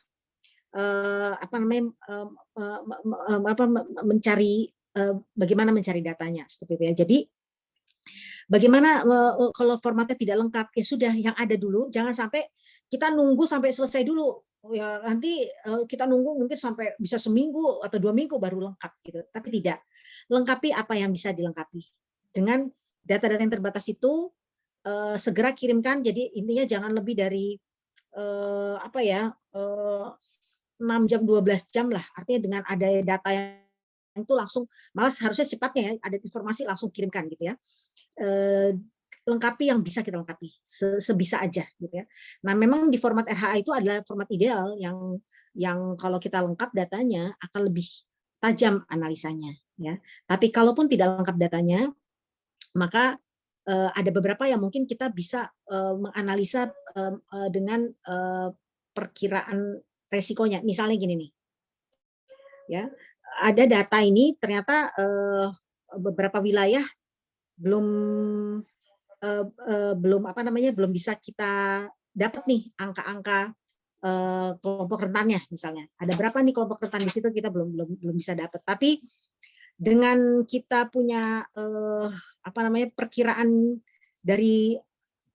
mencari bagaimana mencari datanya seperti itu ya. Jadi bagaimana kalau formatnya tidak lengkap, ya sudah yang ada dulu, jangan sampai kita nunggu sampai selesai dulu. Ya nanti kita nunggu mungkin sampai bisa seminggu atau 2 minggu baru lengkap gitu. Tapi tidak. Lengkapi apa yang bisa dilengkapi. Dengan data-data yang terbatas itu segera kirimkan. Jadi intinya jangan lebih dari 6 jam 12 jam lah. Artinya dengan ada data yang itu langsung, malah harusnya cepatnya ya, ada informasi langsung kirimkan gitu ya. Lengkapi yang bisa kita lengkapi sebisa aja gitu ya. Nah, memang di format RHA itu adalah format ideal yang kalau kita lengkap datanya akan lebih tajam analisanya ya. Tapi kalaupun tidak lengkap datanya, maka ada beberapa yang mungkin kita bisa menganalisa dengan perkiraan resikonya. Misalnya gini nih. Ya, ada data ini ternyata beberapa wilayah belum bisa kita dapat nih angka-angka kelompok rentannya misalnya. Ada berapa nih kelompok rentan di situ kita belum bisa dapat. Tapi dengan kita punya perkiraan dari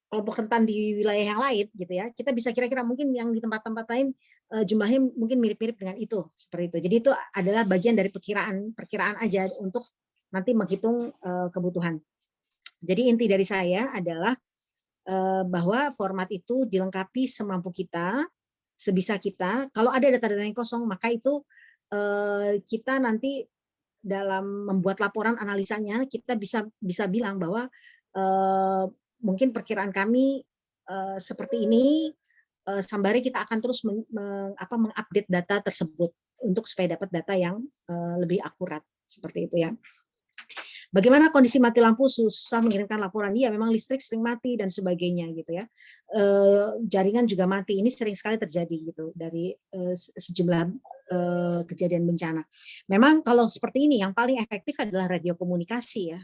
kelompok rentan di wilayah yang lain gitu ya, kita bisa kira-kira mungkin yang di tempat-tempat lain jumlahnya mungkin mirip-mirip dengan itu seperti itu. Jadi itu adalah bagian dari perkiraan aja untuk nanti menghitung kebutuhan. Jadi inti dari saya adalah bahwa format itu dilengkapi semampu kita, sebisa kita. Kalau ada data-data yang kosong, maka itu kita nanti dalam membuat laporan analisanya kita bisa bilang bahwa mungkin perkiraan kami seperti ini, sembari kita akan terus mengupdate data tersebut untuk supaya dapat data yang lebih akurat seperti itu ya. Bagaimana kondisi mati lampu, susah mengirimkan laporan? Iya, memang listrik sering mati dan sebagainya gitu ya. Jaringan juga mati. Ini sering sekali terjadi gitu dari sejumlah kejadian bencana. Memang kalau seperti ini yang paling efektif adalah radio komunikasi ya.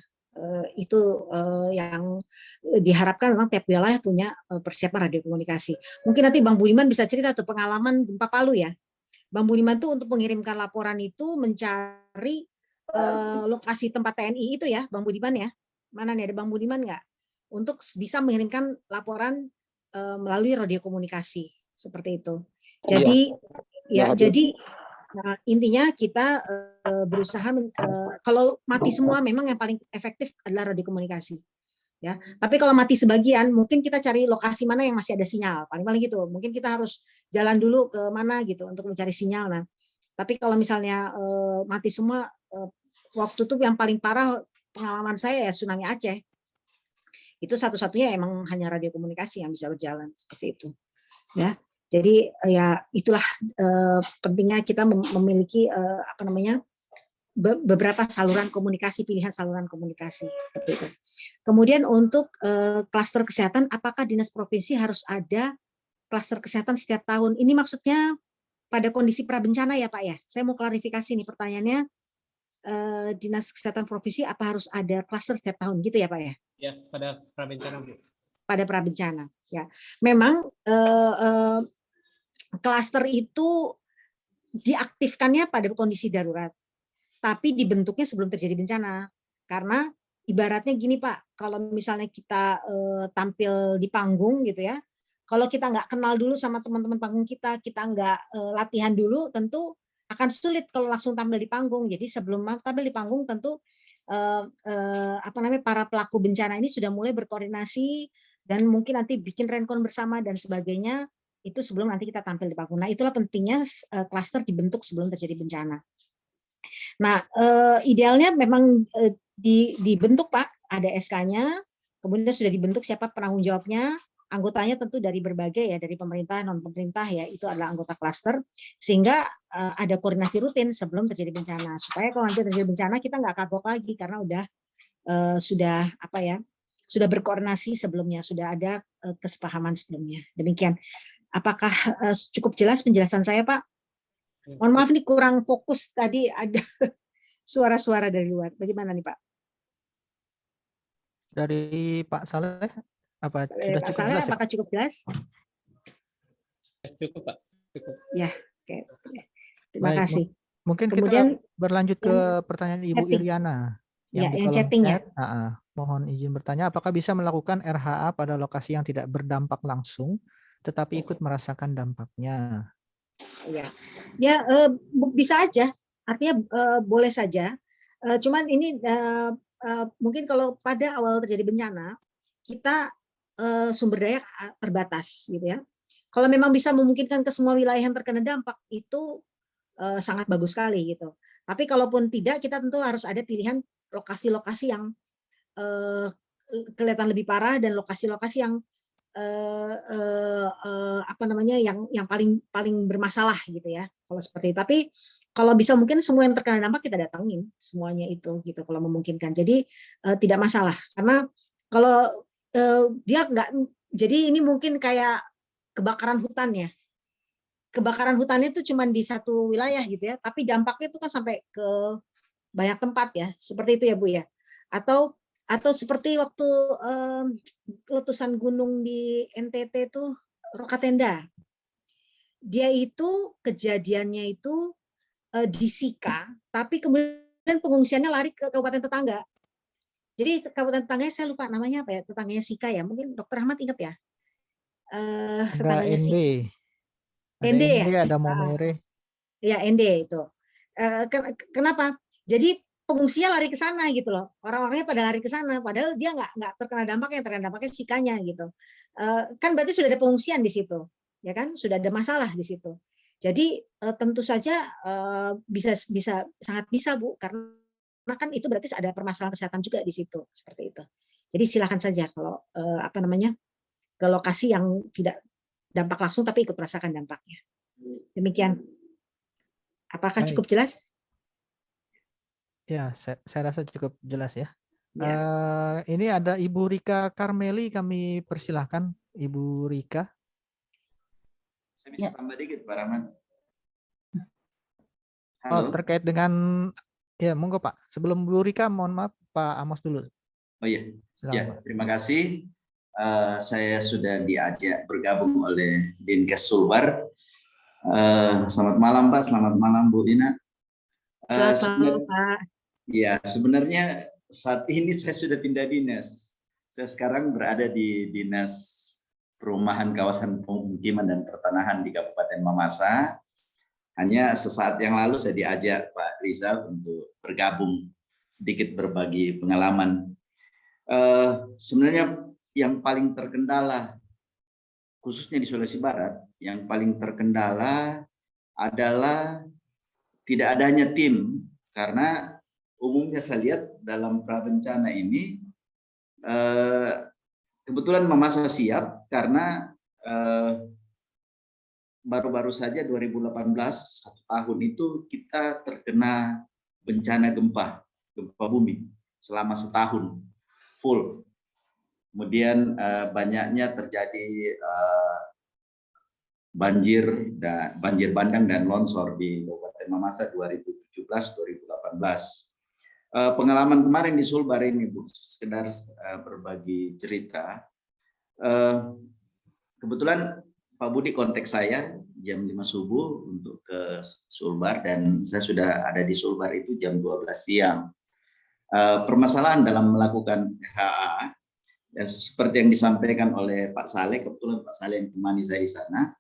Itu yang diharapkan memang tiap wilayah punya persiapan radio komunikasi. Mungkin nanti Bang Budiman bisa cerita tuh pengalaman gempa Palu ya. Bang Budiman tuh untuk mengirimkan laporan itu mencari lokasi tempat TNI itu ya, Bang Budiman ya. Mana nih, ada Bang Budiman nggak? Untuk bisa mengirimkan laporan melalui radio komunikasi seperti itu. Jadi jadi intinya kita berusaha kalau mati semua memang yang paling efektif adalah radio komunikasi. Ya, tapi kalau mati sebagian, mungkin kita cari lokasi mana yang masih ada sinyal. Paling-paling gitu. Mungkin kita harus jalan dulu ke mana gitu untuk mencari sinyal. Nah, tapi kalau misalnya mati semua, waktu itu yang paling parah pengalaman saya ya tsunami Aceh. Itu satu-satunya emang hanya radio komunikasi yang bisa berjalan seperti itu. Ya, jadi ya itulah pentingnya kita memiliki beberapa saluran komunikasi, pilihan saluran komunikasi seperti itu. Kemudian untuk klaster kesehatan, apakah dinas provinsi harus ada klaster kesehatan setiap tahun? Ini maksudnya pada kondisi prabencana ya Pak ya? Saya mau klarifikasi nih pertanyaannya. Dinas Kesehatan Provinsi apa harus ada klaster setiap tahun gitu ya Pak ya? Ya, pada prabencana Bu. Pada prabencana ya. Memang klaster itu diaktifkannya pada kondisi darurat, tapi dibentuknya sebelum terjadi bencana. Karena ibaratnya gini Pak, kalau misalnya kita tampil di panggung gitu ya, kalau kita nggak kenal dulu sama teman-teman panggung kita nggak latihan dulu, tentu akan sulit kalau langsung tampil di panggung. Jadi sebelum tampil di panggung tentu para pelaku bencana ini sudah mulai berkoordinasi dan mungkin nanti bikin rencon bersama dan sebagainya itu sebelum nanti kita tampil di panggung. Nah, itulah pentingnya klaster dibentuk sebelum terjadi bencana. Nah, idealnya memang dibentuk Pak, ada SK-nya, kemudian sudah dibentuk siapa penanggung jawabnya. Anggotanya tentu dari berbagai ya, dari pemerintah, non pemerintah ya, itu adalah anggota klaster, sehingga ada koordinasi rutin sebelum terjadi bencana, supaya kalau nanti terjadi bencana kita nggak kagok lagi karena sudah berkoordinasi sebelumnya, sudah ada kesepahaman sebelumnya. Demikian. Apakah cukup jelas penjelasan saya Pak? Mohon maaf nih kurang fokus tadi, ada suara-suara dari luar. Bagaimana nih Pak? Dari Pak Saleh, apa sudah Pak cukup Saleh, jelas ya? apakah cukup jelas? Cukup, Pak. Cukup. Ya, oke. Terima Baik, kasih. mungkin kita Kemudian berlanjut ke yang pertanyaan Ibu chatting. Iriana Ya, yang di yang kolom chatting ya. chat. Mohon izin bertanya, apakah bisa melakukan RHA pada lokasi yang tidak berdampak langsung, tetapi ikut merasakan dampaknya? Ya, ya bisa aja. Artinya boleh saja. Cuman ini mungkin kalau pada awal terjadi bencana, kita sumber daya terbatas, gitu ya. Kalau memang bisa memungkinkan ke semua wilayah yang terkena dampak, itu sangat bagus sekali, gitu. Tapi kalaupun tidak, kita tentu harus ada pilihan lokasi-lokasi yang kelihatan lebih parah dan lokasi-lokasi yang apa namanya yang paling bermasalah gitu ya kalau seperti itu. Tapi kalau bisa mungkin semua yang terkena dampak kita datangin semuanya itu gitu kalau memungkinkan. Jadi tidak masalah karena kalau dia nggak, jadi ini mungkin kayak kebakaran hutan ya. Kebakaran hutannya itu cuma di satu wilayah gitu ya, tapi dampaknya itu kan sampai ke banyak tempat ya, seperti itu ya Bu ya. Atau seperti waktu letusan gunung di NTT itu Rokatenda. Dia itu kejadiannya itu di Sika, tapi kemudian pengungsiannya lari ke kabupaten tetangga. Jadi kabupaten tetangganya saya lupa namanya apa ya, tetangganya Sika ya. Mungkin Dokter Ahmad ingat ya. Ada Tetangganya ND, Sika. ada ND ND, ya. ada Momere. Ya ND itu. Kenapa? Jadi pengungsinya lari ke sana gitu loh. Orang-orangnya pada lari ke sana, padahal dia nggak terkena dampaknya, terkena dampaknya Sikanya gitu. Kan berarti sudah ada pengungsian di situ, ya kan? Sudah ada masalah di situ. Jadi tentu saja bisa sangat bisa Bu, karena kan itu berarti ada permasalahan kesehatan juga di situ seperti itu. Jadi silakan saja kalau apa namanya ke lokasi yang tidak dampak langsung tapi ikut merasakan dampaknya. Demikian. Apakah Baik. cukup jelas? Ya, saya rasa cukup jelas ya. Ya. Ini ada Ibu Rika Karmeli, kami persilahkan Ibu Rika. Saya bisa tambah dikit, Pak Rahman. Oh, Halo. terkait dengan, ya monggo Pak. Sebelum Bu Rika, mohon maaf Pak Amos dulu. Oh iya, Silakan, ya, Pak. terima kasih. Saya sudah diajak bergabung oleh Dinkes Sulbar. Selamat malam Pak, selamat malam Bu Dina. Selamat malam Pak. Ya, sebenarnya saat ini saya sudah pindah dinas. Saya sekarang berada di Dinas Perumahan Kawasan Pemukiman dan Pertanahan di Kabupaten Mamasa. Hanya sesaat yang lalu saya diajak Pak Rizal untuk bergabung, sedikit berbagi pengalaman. Sebenarnya yang paling terkendala, khususnya di Sulawesi Barat, yang paling terkendala adalah tidak adanya tim, karena umumnya saya lihat dalam prabencana ini kebetulan Mamasa siap karena baru-baru saja 2018 satu tahun itu kita terkena bencana gempa bumi selama setahun full. Kemudian banyaknya terjadi banjir bandang dan longsor di Kabupaten Mamasa 2017-2018. Pengalaman kemarin di Sulbar ini Bu, sekedar berbagi cerita. Kebetulan Pak Budi kontak saya jam 5 subuh untuk ke Sulbar dan saya sudah ada di Sulbar itu jam 12 siang. Permasalahan dalam melakukan RHA, ya, seperti yang disampaikan oleh Pak Saleh, kebetulan Pak Saleh yang temani saya di sana,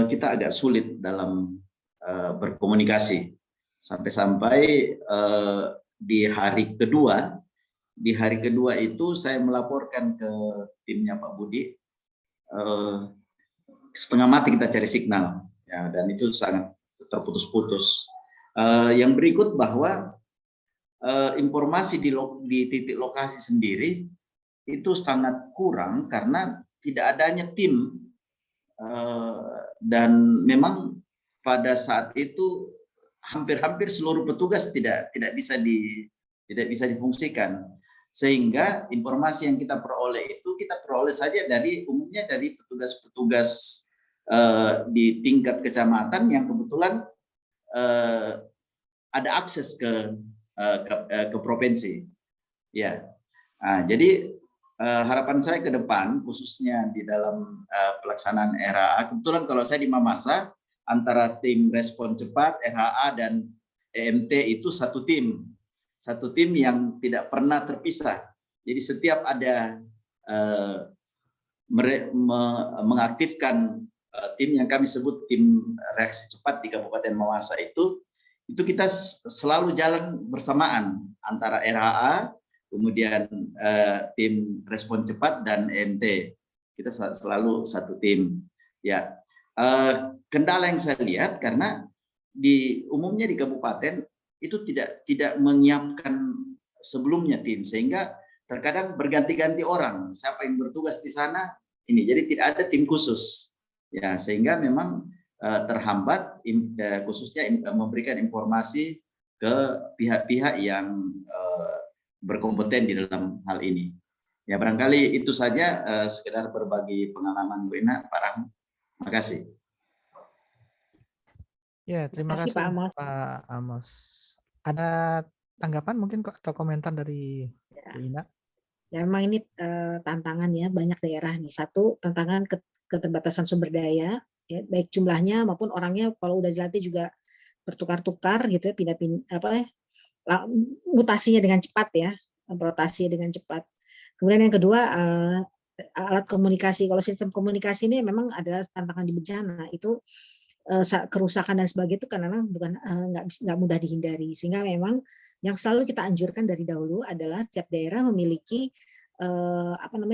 kita agak sulit dalam berkomunikasi. Sampai-sampai di hari kedua itu saya melaporkan ke timnya Pak Budi, setengah mati kita cari signal, ya, dan itu sangat terputus-putus. Yang berikut bahwa informasi di titik lokasi sendiri itu sangat kurang karena tidak adanya tim, dan memang pada saat itu hampir seluruh petugas tidak bisa difungsikan. Sehingga informasi yang kita peroleh itu kita peroleh saja umumnya dari petugas-petugas di tingkat kecamatan yang kebetulan ada akses ke provinsi. Ya, Jadi harapan saya ke depan, khususnya di dalam pelaksanaan RHA, kebetulan kalau saya di Mamasa, antara tim respon cepat, RHA, dan EMT itu satu tim yang tidak pernah terpisah. Jadi setiap ada mengaktifkan tim yang kami sebut tim reaksi cepat di Kabupaten Mamasa itu kita selalu jalan bersamaan antara RHA, kemudian tim respon cepat, dan EMT. Kita selalu satu tim. Ya, kendala yang saya lihat karena umumnya di kabupaten itu tidak menyiapkan sebelumnya tim, sehingga terkadang berganti-ganti orang siapa yang bertugas di sana ini. Jadi tidak ada tim khusus. Ya, sehingga memang terhambat khususnya memberikan informasi ke pihak-pihak yang berkompeten di dalam hal ini. Ya, barangkali itu saja sekedar berbagi pengalaman Bu Ina, Pak Rahmat. Terima kasih. Ya, terima kasih Pak Amos. Pak Amos. Ada tanggapan mungkin atau komentar dari Bu Ina? Ya, memang ini tantangan ya, banyak daerah nih. Satu, tantangan keterbatasan sumber daya, ya, baik jumlahnya maupun orangnya. Kalau udah dilatih juga bertukar-tukar gitu ya, mutasinya dengan cepat ya, rotasi dengan cepat. Kemudian yang kedua, alat komunikasi. Kalau sistem komunikasi ini memang adalah tantangan di bencana, itu kerusakan dan sebagainya itu kadang-kadang bukan nggak mudah dihindari, sehingga memang yang selalu kita anjurkan dari dahulu adalah setiap daerah memiliki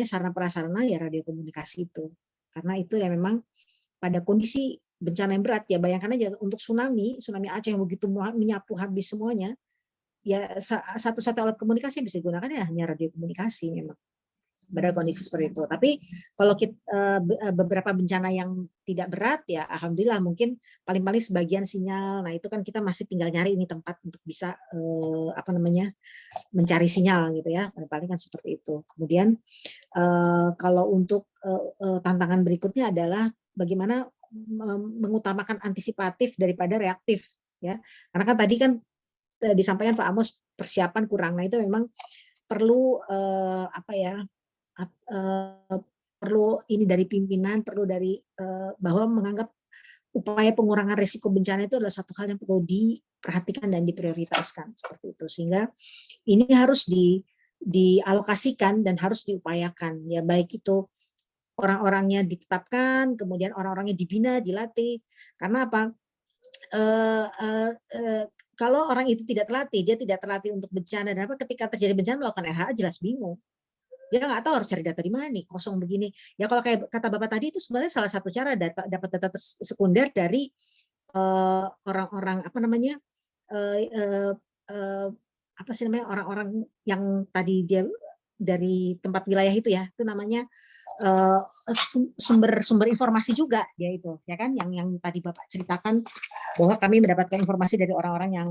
sarana prasarana ya radio komunikasi itu, karena itu ya memang pada kondisi bencana yang berat ya, bayangkan aja untuk tsunami Aceh yang begitu menyapu habis semuanya, ya satu-satu alat komunikasi yang bisa digunakan ya hanya radio komunikasi memang pada kondisi seperti itu. Tapi kalau beberapa bencana yang tidak berat ya alhamdulillah mungkin paling-paling sebagian sinyal. Nah, itu kan kita masih tinggal nyari ini tempat untuk bisa mencari sinyal gitu ya. Paling-paling kan seperti itu. Kemudian kalau untuk tantangan berikutnya adalah bagaimana mengutamakan antisipatif daripada reaktif ya. Karena kan tadi kan disampaikan Pak Amos persiapan kurang. Nah, itu memang perlu perlu ini dari pimpinan, perlu dari bahwa menganggap upaya pengurangan risiko bencana itu adalah satu hal yang perlu diperhatikan dan diprioritaskan seperti itu, sehingga ini harus dialokasikan dan harus diupayakan ya, baik itu orang-orangnya ditetapkan, kemudian orang-orangnya dibina, dilatih. Karena apa? Kalau orang itu tidak terlatih, dia tidak terlatih untuk bencana, dan apa ketika terjadi bencana melakukan RHA jelas bingung. Dia nggak tahu harus cari data di mana nih, kosong begini. Ya kalau kayak kata Bapak tadi itu sebenarnya salah satu cara dapat data sekunder dari orang-orang orang-orang yang tadi dia dari tempat wilayah itu ya, itu namanya sumber informasi juga dia itu ya kan, yang tadi Bapak ceritakan bahwa kami mendapatkan informasi dari orang-orang yang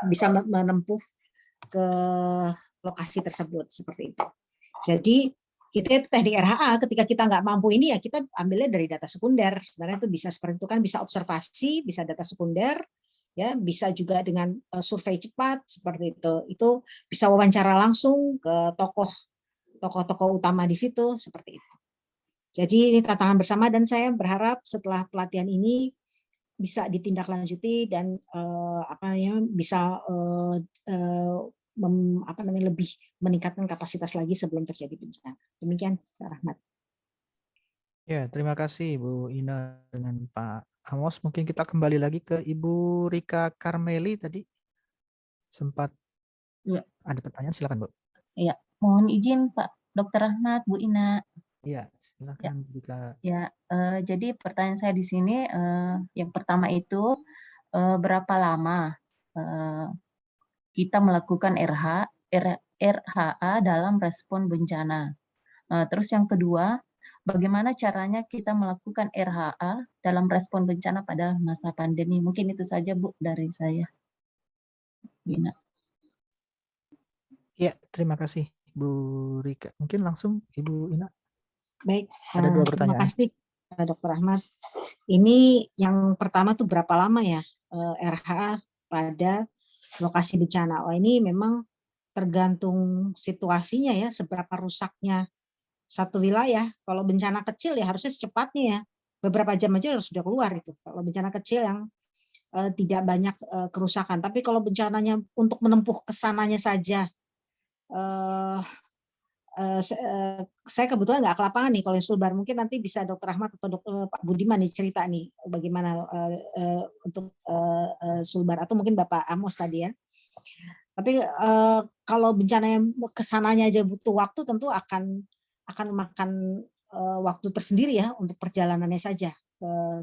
bisa menempuh ke lokasi tersebut seperti itu. Jadi itu teknik RHA, ketika kita nggak mampu ini ya kita ambilnya dari data sekunder. Sebenarnya itu bisa seperti itu kan, bisa observasi, bisa data sekunder, ya bisa juga dengan survei cepat seperti itu. Itu bisa wawancara langsung ke tokoh-tokoh utama di situ seperti itu. Jadi ini tantangan bersama, dan saya berharap setelah pelatihan ini bisa ditindaklanjuti dan bisa lebih meningkatkan kapasitas lagi sebelum terjadi bencana. Demikian, Pak Rahmat. Ya, terima kasih Bu Ina dengan Pak Amos. Mungkin kita kembali lagi ke Ibu Rika Karmeli tadi. Sempat ada pertanyaan, silakan Bu. Iya, mohon izin Pak Dr. Rahmat, Bu Ina. Iya, silakan Bu Rika. Ya, jadi pertanyaan saya di sini yang pertama itu berapa lama kita melakukan RHA dalam respon bencana. Terus yang kedua, bagaimana caranya kita melakukan RHA dalam respon bencana pada masa pandemi? Mungkin itu saja Bu dari saya. Bina. Ya, terima kasih Bu Rika. Mungkin langsung Ibu Ina. Baik, ada dua pertanyaan. Terima kasih Dr. Rahmat. Ini yang pertama tuh berapa lama ya RHA pada lokasi bencana? Oh, ini memang tergantung situasinya ya, seberapa rusaknya satu wilayah. Kalau bencana kecil ya harusnya secepatnya ya, beberapa jam aja harus sudah keluar itu. Kalau bencana kecil yang tidak banyak kerusakan. Tapi kalau bencananya untuk menempuh kesananya saja, saya kebetulan nggak ke lapangan nih kalau Sulbar, mungkin nanti bisa Dr. Ahmad atau Pak Budiman nih cerita nih bagaimana untuk Sulbar, atau mungkin Bapak Amos tadi ya. Tapi kalau bencana yang kesananya aja butuh waktu, tentu akan makan waktu tersendiri ya untuk perjalanannya saja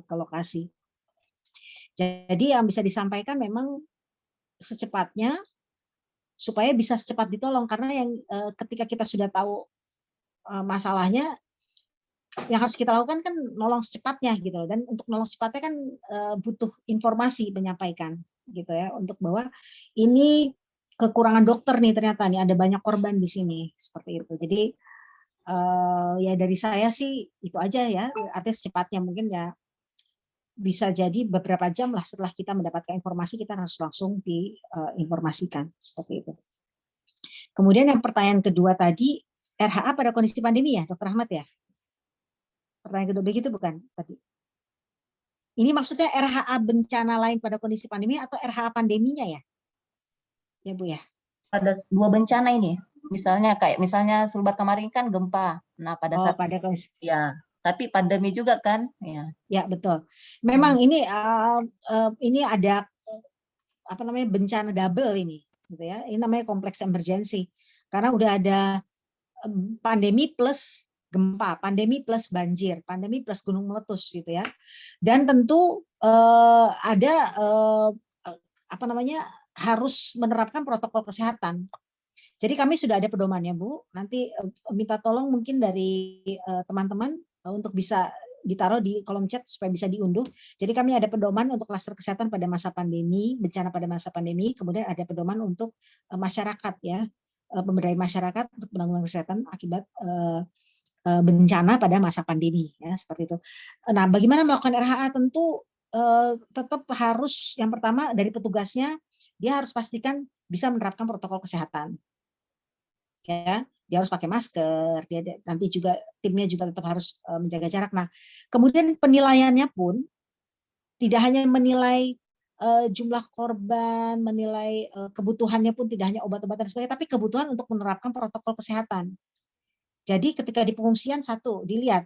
ke lokasi. Jadi yang bisa disampaikan memang secepatnya, supaya bisa secepat ditolong, karena yang ketika kita sudah tahu masalahnya, yang harus kita lakukan kan nolong secepatnya gitu loh. Dan untuk nolong secepatnya kan butuh informasi menyampaikan gitu ya, untuk bahwa ini kekurangan dokter nih, ternyata nih ada banyak korban di sini, seperti itu. Jadi ya dari saya sih itu aja ya, artinya secepatnya mungkin ya bisa jadi beberapa jam lah setelah kita mendapatkan informasi, kita harus langsung diinformasikan, seperti itu. Kemudian yang pertanyaan kedua tadi, RHA pada kondisi pandemi ya, Dr. Ahmad ya? Pertanyaan kedua begitu bukan tadi? Ini maksudnya RHA bencana lain pada kondisi pandemi atau RHA pandeminya ya? Ya Bu ya? Ada 2 bencana ini. Misalnya Sulbar kemarin kan gempa. Nah, pada saat pada kondisi. Ya, tapi pandemi juga kan? Ya, betul. Memang ini ada apa namanya, bencana double ini gitu ya. Ini namanya kompleks emergency. Karena udah ada pandemi plus gempa, pandemi plus banjir, pandemi plus gunung meletus gitu ya. Dan tentu ada apa namanya, harus menerapkan protokol kesehatan. Jadi kami sudah ada pedomannya Bu. Nanti minta tolong mungkin dari teman-teman untuk bisa ditaruh di kolom chat supaya bisa diunduh. Jadi kami ada pedoman untuk klaster kesehatan pada masa pandemi, bencana pada masa pandemi, kemudian ada pedoman untuk masyarakat ya, pemberdayaan masyarakat untuk penanggulangan kesehatan akibat bencana pada masa pandemi ya, seperti itu. Nah, bagaimana melakukan RHA? Tentu tetap harus yang pertama dari petugasnya, dia harus pastikan bisa menerapkan protokol kesehatan. Ya, dia harus pakai masker, dia nanti juga timnya juga tetap harus menjaga jarak. Nah, kemudian penilaiannya pun tidak hanya menilai jumlah korban, menilai kebutuhannya pun tidak hanya obat-obatan dan sebagainya, tapi kebutuhan untuk menerapkan protokol kesehatan. Jadi ketika di pengungsian, satu, dilihat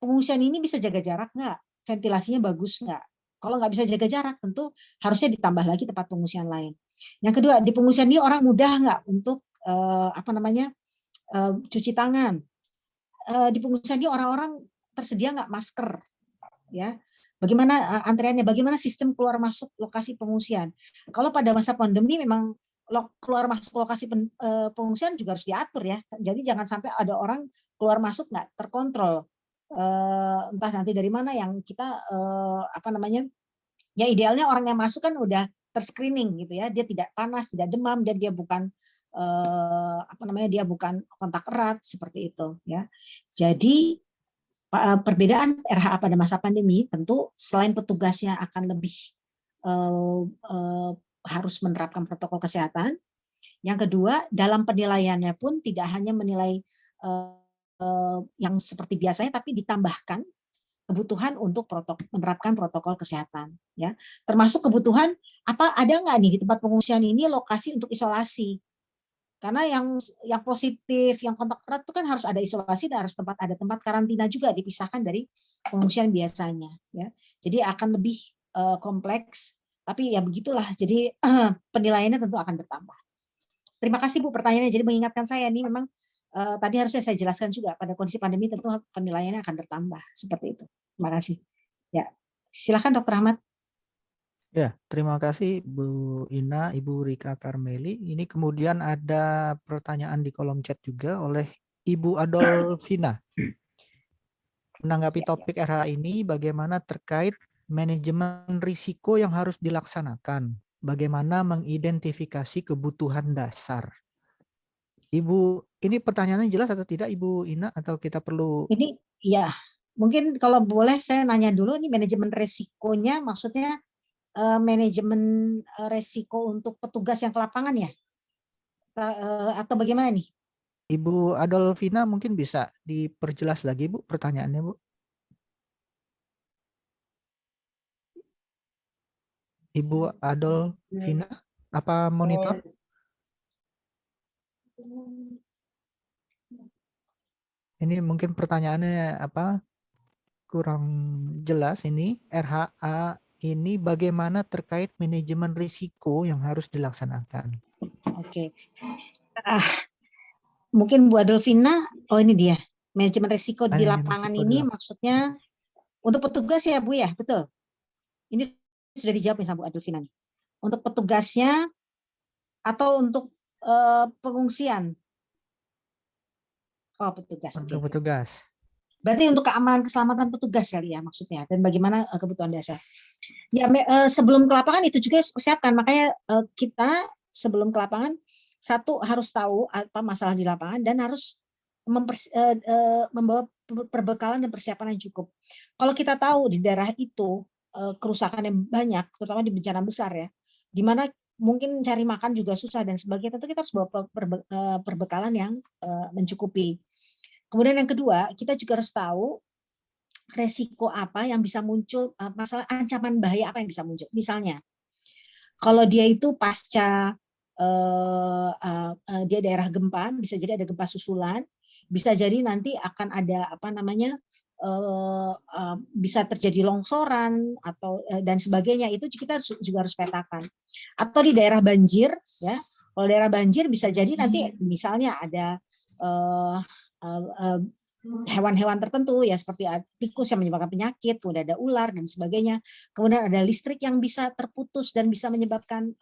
pengungsian ini bisa jaga jarak nggak, ventilasinya bagus nggak. Kalau nggak bisa jaga jarak, tentu harusnya ditambah lagi tempat pengungsian lain. Yang kedua, di pengungsian ini orang mudah nggak untuk cuci tangan. Di pengungsian ini orang-orang tersedia nggak masker, ya? Bagaimana antreannya? Bagaimana sistem keluar masuk lokasi pengungsian? Kalau pada masa pandemi memang keluar masuk lokasi pengungsian juga harus diatur ya. Jadi jangan sampai ada orang keluar masuk nggak terkontrol. Entah nanti dari mana yang kita ya idealnya orang yang masuk kan udah terscreening gitu ya, dia tidak panas, tidak demam, dan dia bukan dia bukan kontak erat, seperti itu ya. Jadi perbedaan RHA pada masa pandemi tentu selain petugasnya akan lebih harus menerapkan protokol kesehatan. Yang kedua, dalam penilaiannya pun tidak hanya menilai yang seperti biasanya, tapi ditambahkan kebutuhan untuk menerapkan protokol kesehatan ya, termasuk kebutuhan ada nggak nih di tempat pengungsian ini lokasi untuk isolasi, karena yang positif, yang kontak erat itu kan harus ada isolasi dan harus ada tempat karantina juga, dipisahkan dari pengungsian biasanya ya. Jadi akan lebih kompleks, tapi ya begitulah, jadi penilaiannya tentu akan bertambah. Terima kasih Bu pertanyaannya, jadi mengingatkan saya nih memang tadi harusnya saya jelaskan juga pada kondisi pandemi tentu penilaiannya akan bertambah, seperti itu. Terima kasih. Ya, silakan Dr. Ahmad. Ya, terima kasih Bu Ina, Ibu Rika Karmeli. Ini kemudian ada pertanyaan di kolom chat juga oleh Ibu Adolfina. Menanggapi topik RHA ini, bagaimana terkait manajemen risiko yang harus dilaksanakan? Bagaimana mengidentifikasi kebutuhan dasar? Ibu, ini pertanyaannya jelas atau tidak Ibu Ina, atau kita perlu? Ini ya, mungkin kalau boleh saya nanya dulu, ini manajemen risikonya maksudnya manajemen resiko untuk petugas yang ke lapangan ya? atau bagaimana nih? Ibu Adolfina mungkin bisa diperjelas lagi Bu pertanyaannya Bu. Ibu Adolfina, apa monitor? Ini mungkin pertanyaannya apa? Kurang jelas ini. RHA ini bagaimana terkait manajemen risiko yang harus dilaksanakan? Oke. Mungkin Bu Adolfina, oh ini dia. Manajemen risiko di lapangan ini maksudnya untuk petugas ya Bu ya, betul? Ini sudah dijawab nih sama Bu Adolfina nih. Untuk petugasnya atau untuk pengungsian? Oh, petugas. Untuk Okay. petugas. Berarti untuk keamanan keselamatan petugas kali ya maksudnya, dan bagaimana kebutuhan dasar. Ya sebelum ke lapangan itu juga persiapkan, makanya kita sebelum ke lapangan satu harus tahu apa masalah di lapangan dan harus membawa perbekalan dan persiapan yang cukup. Kalau kita tahu di daerah itu kerusakan yang banyak, terutama di bencana besar ya, di mana mungkin cari makan juga susah dan sebagainya, tentu kita harus bawa perbekalan yang mencukupi. Kemudian yang kedua, kita juga harus tahu resiko apa yang bisa muncul, masalah ancaman bahaya apa yang bisa muncul. Misalnya, kalau dia itu pasca dia daerah gempa, bisa jadi ada gempa susulan, bisa jadi nanti akan ada apa namanya bisa terjadi longsoran atau dan sebagainya, itu kita juga harus petakan. Atau di daerah banjir ya, kalau daerah banjir bisa jadi nanti misalnya ada hewan-hewan tertentu ya seperti tikus yang menyebabkan penyakit, kemudian ada ular dan sebagainya, kemudian ada listrik yang bisa terputus dan bisa menyebabkan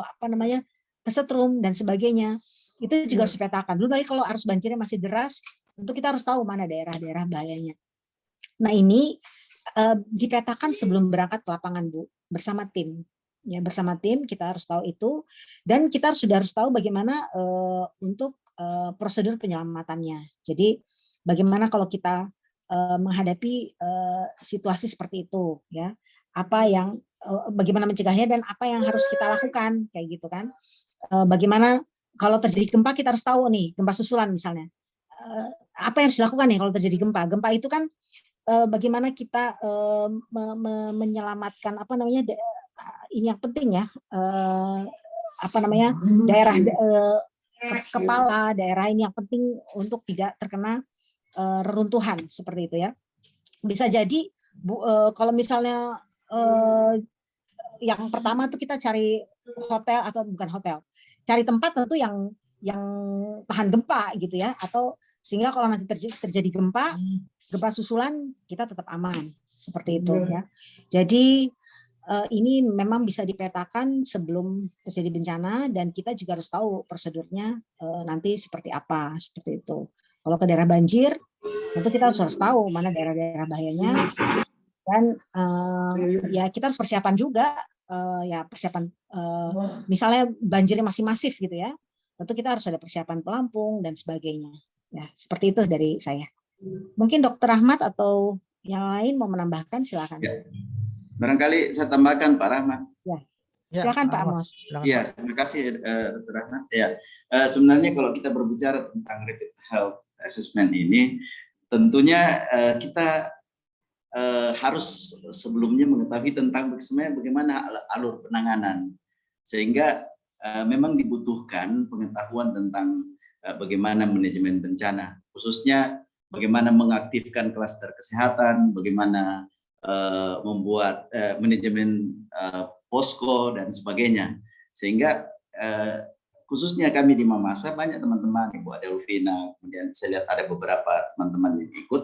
apa namanya kesetrum dan sebagainya, itu juga harus dipetakan. Belum lagi kalau arus banjirnya masih deras, tentu kita harus tahu mana daerah-daerah bahayanya. Nah ini dipetakan sebelum berangkat ke lapangan Bu, bersama tim. Ya, bersama tim kita harus tahu itu, dan kita sudah harus tahu bagaimana untuk prosedur penyelamatannya. Jadi bagaimana kalau kita menghadapi situasi seperti itu, ya, apa yang bagaimana mencegahnya dan apa yang harus kita lakukan, kayak gitu kan. Bagaimana kalau terjadi gempa kita harus tahu nih, gempa susulan misalnya, apa yang harus dilakukan nih kalau terjadi gempa. Gempa itu kan bagaimana kita menyelamatkan apa namanya ini yang penting ya, apa namanya daerah kepala daerah ini yang penting untuk tidak terkena reruntuhan seperti itu ya. Bisa jadi kalau misalnya yang pertama tuh kita cari hotel atau bukan hotel, cari tempat tentu yang tahan gempa gitu ya, atau sehingga kalau nanti terjadi gempa susulan kita tetap aman seperti itu ya. Jadi ini memang bisa dipetakan sebelum terjadi bencana, dan kita juga harus tahu prosedurnya nanti seperti apa, seperti itu. Kalau ke daerah banjir, tentu kita harus tahu mana daerah-daerah bahayanya, dan ya kita harus persiapan juga, ya persiapan misalnya banjirnya masih masif gitu ya, tentu kita harus ada persiapan pelampung dan sebagainya. Ya seperti itu dari saya. Mungkin Dr. Rahmat atau yang lain mau menambahkan, silakan. Ya. Barangkali saya tambahkan Pak Rahmat. Ya. Silakan Pak Amos. Iya, terima kasih Dr. Rahmat. Ya, sebenarnya kalau kita berbicara tentang rapid health assessment ini, tentunya kita harus sebelumnya mengetahui tentang bagaimana alur penanganan, sehingga memang dibutuhkan pengetahuan tentang bagaimana manajemen bencana, khususnya bagaimana mengaktifkan klaster kesehatan, bagaimana membuat manajemen posko dan sebagainya, sehingga khususnya kami di Mamasa banyak teman-teman, Ibu Adolfina, kemudian saya lihat ada beberapa teman-teman yang ikut.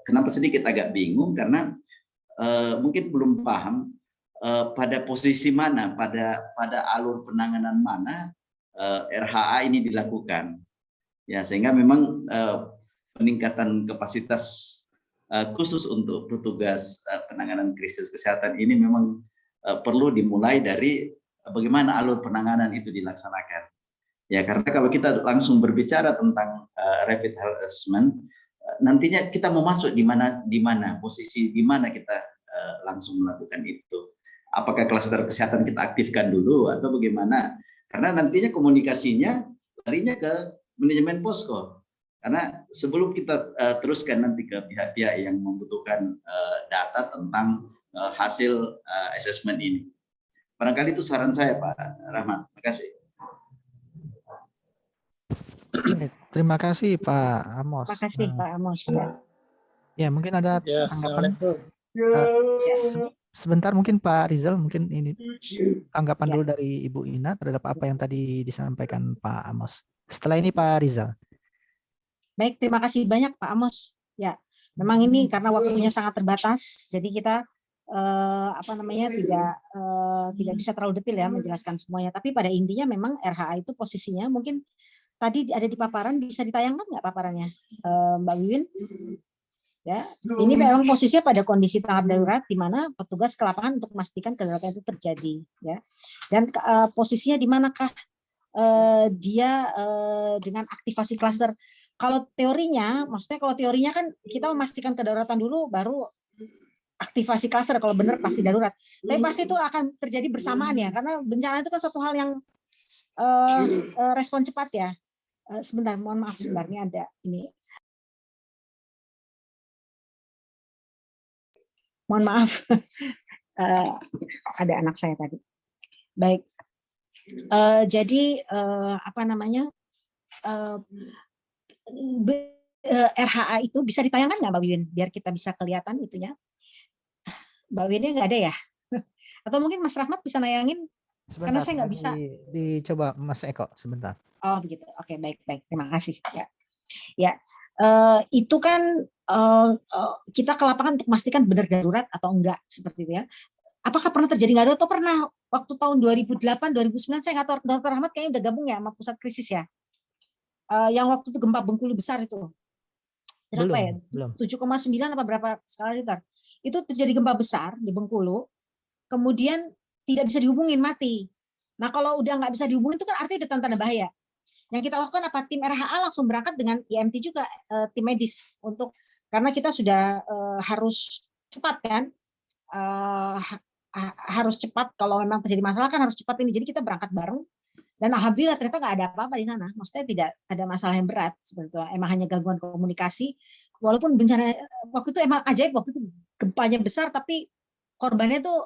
Kenapa sedikit agak bingung karena mungkin belum paham pada posisi mana, pada alur penanganan mana RHA ini dilakukan, ya, sehingga memang peningkatan kapasitas khusus untuk petugas penanganan krisis kesehatan ini memang perlu dimulai dari bagaimana alur penanganan itu dilaksanakan. Ya, karena kalau kita langsung berbicara tentang rapid health assessment, nantinya kita mau masuk di mana posisi di mana kita langsung melakukan itu. Apakah klaster kesehatan kita aktifkan dulu atau bagaimana? Karena nantinya komunikasinya larinya ke manajemen posko. Karena sebelum kita teruskan nanti ke pihak-pihak yang membutuhkan data tentang hasil asesmen ini. Barangkali itu saran saya, Pak Rahmat. Terima kasih. Terima kasih Pak Amos. Terima kasih Pak Amos. Ya, mungkin ada Ya, tanggapan. Assalamualaikum. Sebentar mungkin Pak Rizal, mungkin ini tanggapan Ya. dulu dari Ibu Ina terhadap apa yang tadi disampaikan Pak Amos. Setelah ini Pak Rizal. Baik, terima kasih banyak Pak Amos. Ya, memang ini karena waktunya sangat terbatas, jadi kita tidak bisa terlalu detail ya menjelaskan semuanya. Tapi pada intinya memang RHA itu posisinya mungkin tadi ada di paparan, bisa ditayangkan nggak paparannya, Mbak Wiwin? Ya, ini memang posisinya pada kondisi tanggap darurat di mana petugas ke lapangan untuk memastikan kedaruratan itu terjadi, ya. Dan posisinya di manakah dia dengan aktivasi klaster? Kalau teorinya, maksudnya kalau teorinya kan kita memastikan kedaruratan dulu, baru aktivasi klaster. Kalau benar pasti darurat. Tapi pasti itu akan terjadi bersamaan ya, karena bencana itu kan suatu hal yang respon cepat ya. Sebentar, mohon maaf sebentar, ini ada ini. Mohon maaf, ada anak saya tadi. Baik, jadi RHA itu bisa ditayangkan nggak Mbak Wiwin, biar kita bisa kelihatan itunya. Mbak Wiwinnya nggak ada ya? Atau mungkin Mas Rahmat bisa nayangin? Sebentar, Karena saya nggak bisa. Dicoba Mas Eko sebentar. Oh begitu, oke, baik, terima kasih. Ya, itu kan kita ke lapangan untuk memastikan benar darurat atau enggak, seperti itu ya. Apakah pernah terjadi nggak darurat atau pernah waktu tahun 2008, 2009, saya nggak tahu, Dr. Rahmat kayaknya udah gabung ya sama pusat krisis ya. Yang waktu itu gempa Bengkulu besar itu. Berapa ya? Belum. 7,9 apa berapa skala Richter. Itu terjadi gempa besar di Bengkulu, kemudian tidak bisa dihubungin, mati. Nah kalau udah nggak bisa dihubungin itu kan artinya udah tanda bahaya. Yang kita lakukan apa? Tim RHA langsung berangkat dengan IMT juga, tim medis, karena kita sudah harus cepat kan, harus cepat kalau memang terjadi masalah kan harus cepat ini. Jadi kita berangkat bareng dan alhamdulillah ternyata nggak ada apa-apa di sana. Maksudnya tidak ada masalah yang berat seperti itu. Emang hanya gangguan komunikasi. Walaupun bencana waktu itu emang ajaib, waktu itu gempanya besar tapi korbannya tuh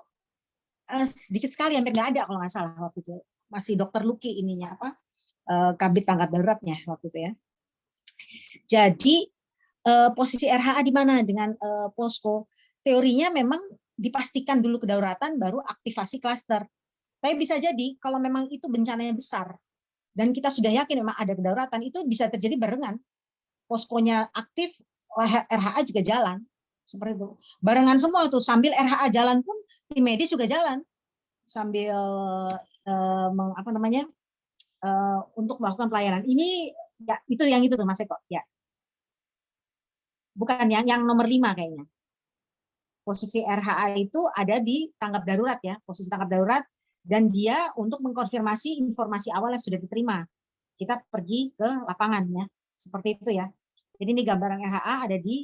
sedikit sekali, hampir nggak ada kalau nggak salah waktu itu. Masih Dokter Luki ininya apa? Kabit tanggap daruratnya waktu itu ya. Jadi posisi RHA di mana dengan posko? Teorinya memang dipastikan dulu kedaruratan baru aktivasi klaster. Tapi bisa jadi kalau memang itu bencananya besar dan kita sudah yakin memang ada kedaruratan, itu bisa terjadi barengan. Poskonya aktif, RHA juga jalan. Seperti itu. Barengan semua itu, sambil RHA jalan pun tim medis juga jalan. Sambil untuk melakukan pelayanan. Ini ya itu tuh Mas Eko, ya. Bukan yang nomor 5 kayaknya. Posisi RHA itu ada di tanggap darurat ya, posisi tanggap darurat, dan dia untuk mengkonfirmasi informasi awal yang sudah diterima. Kita pergi ke lapangan ya, seperti itu ya. Jadi ini gambaran RHA ada di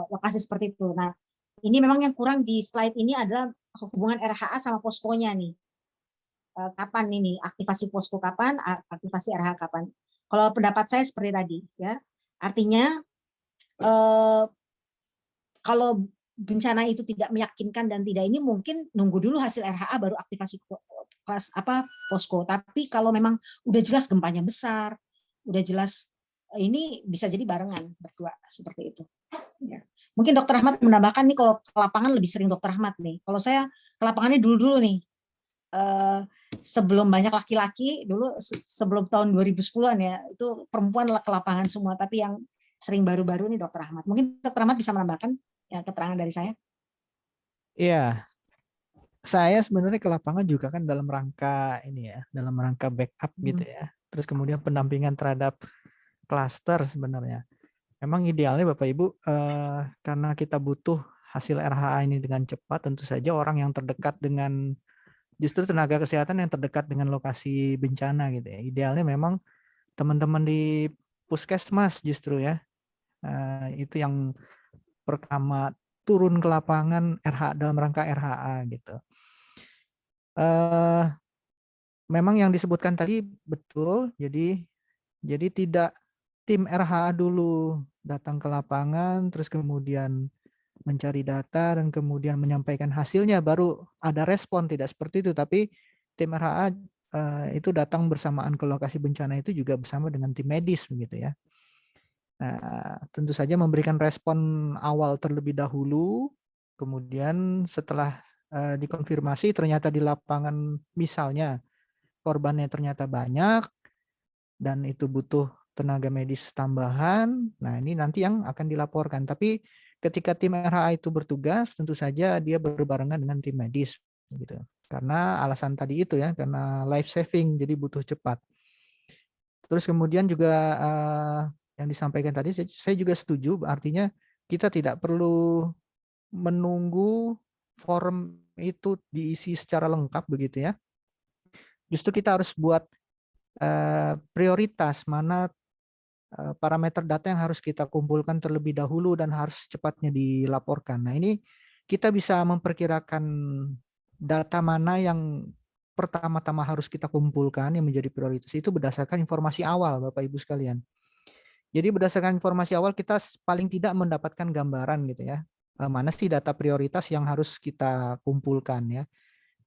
lokasi seperti itu. Nah, ini memang yang kurang di slide ini adalah hubungan RHA sama poskonya nih. Kapan ini aktivasi posko, kapan aktivasi RHA kapan? Kalau pendapat saya seperti tadi ya, artinya kalau bencana itu tidak meyakinkan dan tidak ini, mungkin nunggu dulu hasil RHA baru aktivasi posko. Tapi kalau memang udah jelas gempanya besar, udah jelas ini bisa jadi barengan berdua seperti itu. Ya. Mungkin Dokter Ahmad menambahkan nih, kalau ke lapangan lebih sering Dokter Ahmad nih. Kalau saya ke lapangannya dulu nih. Sebelum banyak laki-laki dulu, sebelum tahun 2010-an ya, itu perempuan ke lapangan semua, tapi yang sering baru-baru nih Dokter Ahmad. Mungkin Dokter Ahmad bisa menambahkan ya keterangan dari saya. Iya, saya sebenarnya ke lapangan juga kan dalam rangka ini ya, dalam rangka backup gitu ya. Terus kemudian pendampingan terhadap klaster sebenarnya. Memang idealnya Bapak Ibu, karena kita butuh hasil RHA ini dengan cepat, tentu saja orang yang terdekat dengan, justru tenaga kesehatan yang terdekat dengan lokasi bencana gitu ya. Idealnya memang teman-teman di puskesmas justru ya. Itu yang pertama turun ke lapangan dalam rangka RHA gitu. memang yang disebutkan tadi betul. Jadi tidak tim RHA dulu datang ke lapangan, terus kemudian mencari data dan kemudian menyampaikan hasilnya baru ada respon, tidak seperti itu. Tapi tim RHA itu datang bersamaan ke lokasi bencana itu juga bersama dengan tim medis begitu ya. Nah, tentu saja memberikan respon awal terlebih dahulu, kemudian setelah dikonfirmasi ternyata di lapangan misalnya korbannya ternyata banyak dan itu butuh tenaga medis tambahan. Nah, ini nanti yang akan dilaporkan. Tapi ketika tim RHA itu bertugas, tentu saja dia berbarengan dengan tim medis gitu. Karena alasan tadi itu ya, karena life saving, jadi butuh cepat. Terus kemudian juga yang disampaikan tadi, saya juga setuju, artinya kita tidak perlu menunggu form itu diisi secara lengkap begitu ya. Justru kita harus buat prioritas mana parameter data yang harus kita kumpulkan terlebih dahulu dan harus cepatnya dilaporkan. Nah, ini kita bisa memperkirakan data mana yang pertama-tama harus kita kumpulkan yang menjadi prioritas itu berdasarkan informasi awal, Bapak Ibu sekalian. Jadi berdasarkan informasi awal kita paling tidak mendapatkan gambaran gitu ya. Mana sih data prioritas yang harus kita kumpulkan ya.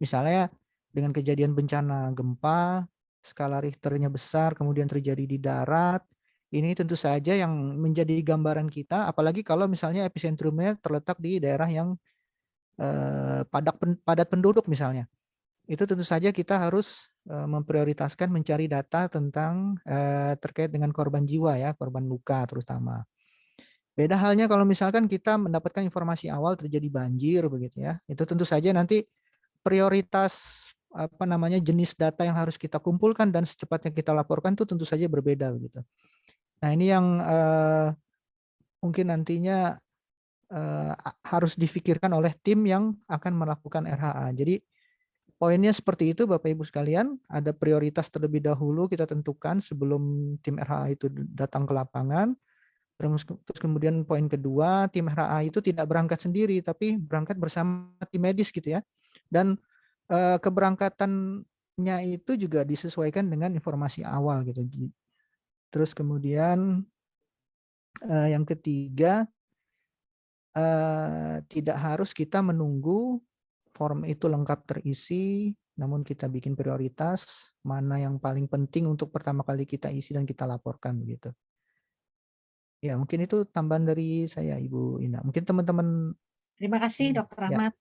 Misalnya dengan kejadian bencana gempa, skala Richternya besar, kemudian terjadi di darat, ini tentu saja yang menjadi gambaran kita, apalagi kalau misalnya epicentrumnya terletak di daerah yang padat penduduk misalnya. Itu tentu saja kita harus memprioritaskan mencari data tentang terkait dengan korban jiwa ya, korban luka terutama. Beda halnya kalau misalkan kita mendapatkan informasi awal terjadi banjir begitu ya. Itu tentu saja nanti prioritas jenis data yang harus kita kumpulkan dan secepatnya kita laporkan itu tentu saja berbeda begitu. Nah, ini yang mungkin nantinya harus difikirkan oleh tim yang akan melakukan RHA. Jadi poinnya seperti itu Bapak Ibu sekalian, ada prioritas terlebih dahulu kita tentukan sebelum tim RHA itu datang ke lapangan. Terus kemudian poin kedua, tim RHA itu tidak berangkat sendiri tapi berangkat bersama tim medis gitu ya. Dan keberangkatannya itu juga disesuaikan dengan informasi awal gitu. Terus kemudian yang ketiga, tidak harus kita menunggu form itu lengkap terisi, namun kita bikin prioritas mana yang paling penting untuk pertama kali kita isi dan kita laporkan gitu. Ya, mungkin itu tambahan dari saya, Ibu Ina. Mungkin teman-teman. Terima kasih, Dr. Ya. Ahmad.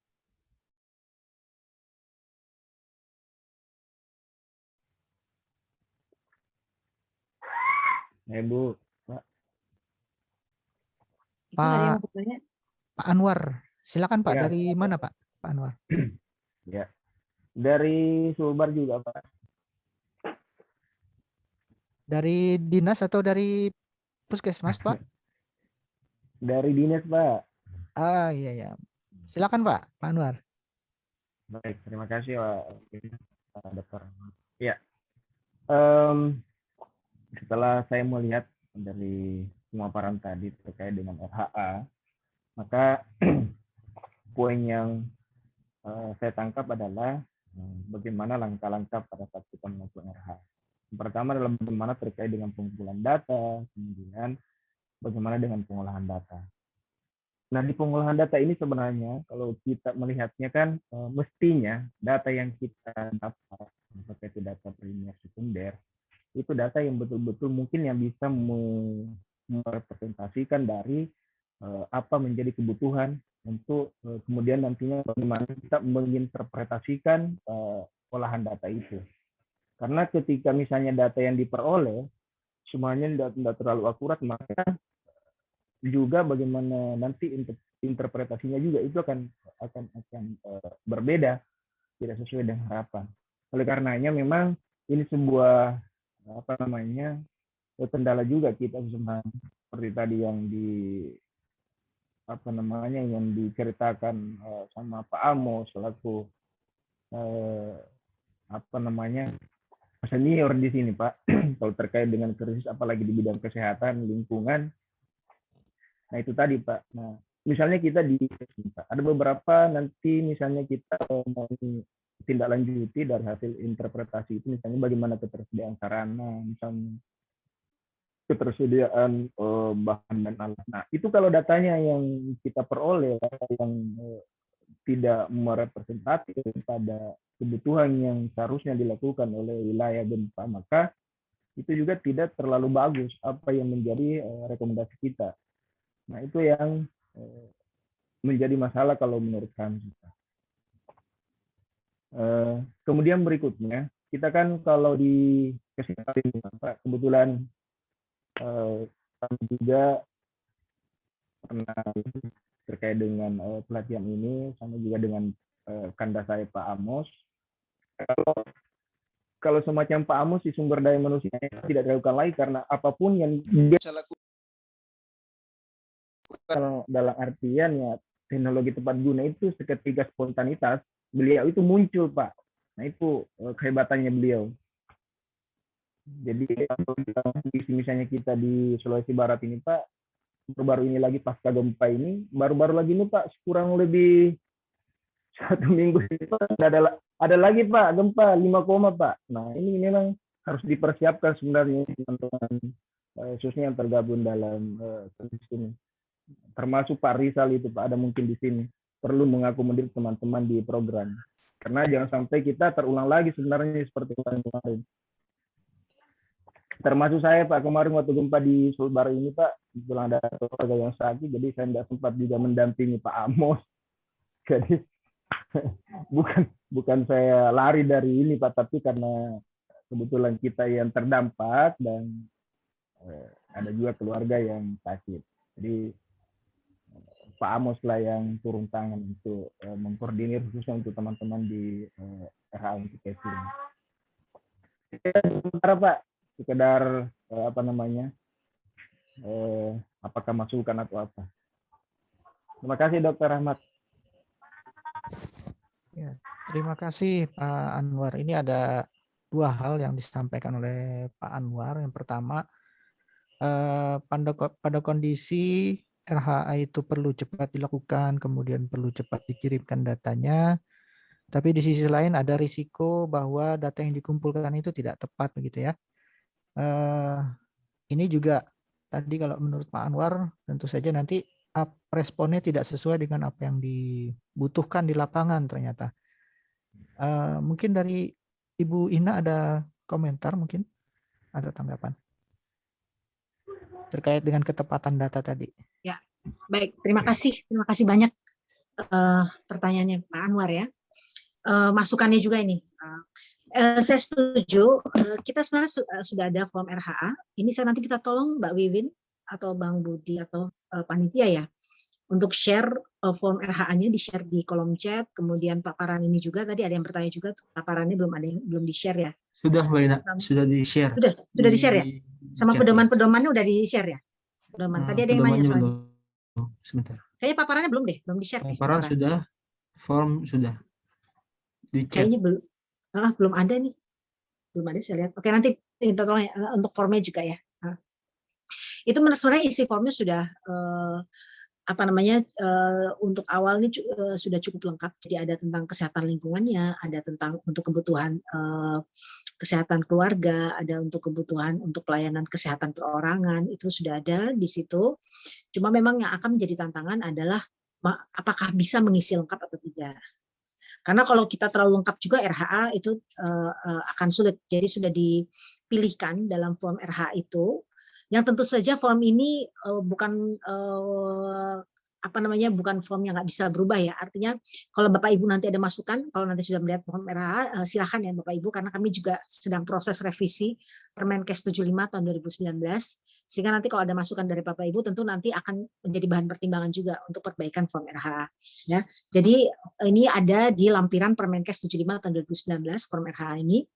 Bu, Pak. Itu ada yang mau bertanya? Pak Anwar, silakan Pak. Ya. Dari mana Pak? Pak Anwar. Ya, dari Sulbar juga Pak. Dari dinas atau dari puskesmas Pak? Dari dinas Pak. Ah iya ya. Silakan Pak Anwar. Baik, terima kasih Pak Dokter. Ya, setelah saya melihat dari pemaparan tadi terkait dengan RHA, maka poin yang saya tangkap adalah bagaimana langkah-langkah pada saat kita melakukan RHA. Yang pertama adalah bagaimana terkait dengan pengumpulan data, kemudian bagaimana dengan pengolahan data. Nah, di pengolahan data ini sebenarnya kalau kita melihatnya kan mestinya data yang kita dapat seperti data primer sekunder itu data yang betul-betul mungkin yang bisa merepresentasikan dari apa menjadi kebutuhan untuk kemudian nantinya bagaimana kita menginterpretasikan olahan data itu. Karena ketika misalnya data yang diperoleh semuanya tidak terlalu akurat, maka juga bagaimana nanti interpretasinya juga itu akan berbeda, tidak sesuai dengan harapan. Oleh karenanya memang ini sebuah kendala juga kita seperti tadi yang yang diceritakan sama Pak Amo selaku senior di sini Pak, kalau terkait dengan krisis apalagi di bidang kesehatan lingkungan. Nah itu tadi Pak. Nah misalnya kita ada beberapa nanti misalnya kita mau tindak lanjuti dari hasil interpretasi itu, misalnya bagaimana ketersediaan sarana, misalnya ketersediaan bahan dan alat. Nah, itu kalau datanya yang kita peroleh yang tidak merepresentatif pada kebutuhan yang seharusnya dilakukan oleh wilayah gempa, maka itu juga tidak terlalu bagus apa yang menjadi rekomendasi kita. Nah, itu yang menjadi masalah kalau menurut kami. Kemudian berikutnya, kita kan kalau di kesehatan kebetulan kami juga pernah terkait dengan pelatihan ini, sama juga dengan kanda saya Pak Amos. Kalau semacam Pak Amos di sumber daya manusia tidak dilakukan lagi, karena apapun yang dia lakukan dalam artian ya teknologi tepat guna itu seketika spontanitas, beliau itu muncul, Pak. Nah, itu kehebatannya beliau. Jadi misalnya kita di Sulawesi Barat ini, Pak, baru-baru ini lagi pasca gempa ini, baru-baru lagi ini, Pak, kurang lebih 1 minggu Pak, ada lagi, Pak, gempa 5, Pak. Nah, ini memang harus dipersiapkan sebenarnya teman-teman, khususnya yang tergabung dalam ini. Termasuk Pak Rizal itu, Pak, ada mungkin di sini. Perlu mengakomodir teman-teman di program. Karena jangan sampai kita terulang lagi sebenarnya seperti kemarin. Termasuk saya, Pak, kemarin waktu gempa di Sulbar ini, Pak, bilang ada keluarga yang sakit, jadi saya tidak sempat juga mendampingi Pak Amos. Jadi bukan saya lari dari ini, Pak, tapi karena kebetulan kita yang terdampak dan ada juga keluarga yang sakit. Jadi Pak Amos lah yang turun tangan untuk mengkoordinir khususnya untuk teman-teman di RH untuk KESI. Sementara, Pak, sekedar apakah masukan atau apa. Terima kasih, Dr. Ahmad. Ya, terima kasih Pak Anwar. Ini ada 2 hal yang disampaikan oleh Pak Anwar. Yang pertama, pada kondisi RHA itu perlu cepat dilakukan, kemudian perlu cepat dikirimkan datanya. Tapi di sisi lain ada risiko bahwa data yang dikumpulkan itu tidak tepat, begitu ya. Ini juga tadi kalau menurut Pak Anwar tentu saja nanti responnya tidak sesuai dengan apa yang dibutuhkan di lapangan ternyata. Mungkin dari Ibu Ina ada komentar mungkin atau tanggapan terkait dengan ketepatan data tadi. Ya, baik. Terima kasih banyak pertanyaannya Pak Anwar ya. Masukannya juga ini. Saya setuju. Kita sebenarnya sudah ada form RHA. Ini saya nanti kita tolong Mbak Wiwin atau Bang Budi atau panitia ya untuk share form RH-nya, di-share di kolom chat. Kemudian paparan ini juga tadi ada yang bertanya juga, paparannya belum di-share ya. Sudah, Mbak Ina, sudah di-share. Sudah di-share ya. Sama pedoman-pedomannya udah di-share ya. Pedoman. Tadi ada yang nanya soalnya. Sebentar. Kayaknya paparannya belum deh, belum di-share. Paparan sudah, form sudah. Kayaknya belum ada nih. Belum ada, saya lihat. Oke, nanti kita tolong untuk formnya juga ya. Itu sebenarnya isi formnya sudah untuk awal ini sudah cukup lengkap. Jadi ada tentang kesehatan lingkungannya, ada tentang untuk kebutuhan kesehatan keluarga, ada untuk kebutuhan untuk pelayanan kesehatan perorangan, itu sudah ada di situ. Cuma memang yang akan menjadi tantangan adalah apakah bisa mengisi lengkap atau tidak. Karena kalau kita terlalu lengkap juga RHA itu akan sulit. Jadi sudah dipilihkan dalam form RHA itu, yang tentu saja form ini bukan bukan form yang nggak bisa berubah ya. Artinya kalau Bapak Ibu nanti ada masukan, kalau nanti sudah melihat form RHA, silakan ya Bapak Ibu, karena kami juga sedang proses revisi Permenkes 75 tahun 2019, sehingga nanti kalau ada masukan dari Bapak Ibu tentu nanti akan menjadi bahan pertimbangan juga untuk perbaikan form RHA. Ya. Jadi ini ada di lampiran Permenkes 75 tahun 2019 form RHA ini,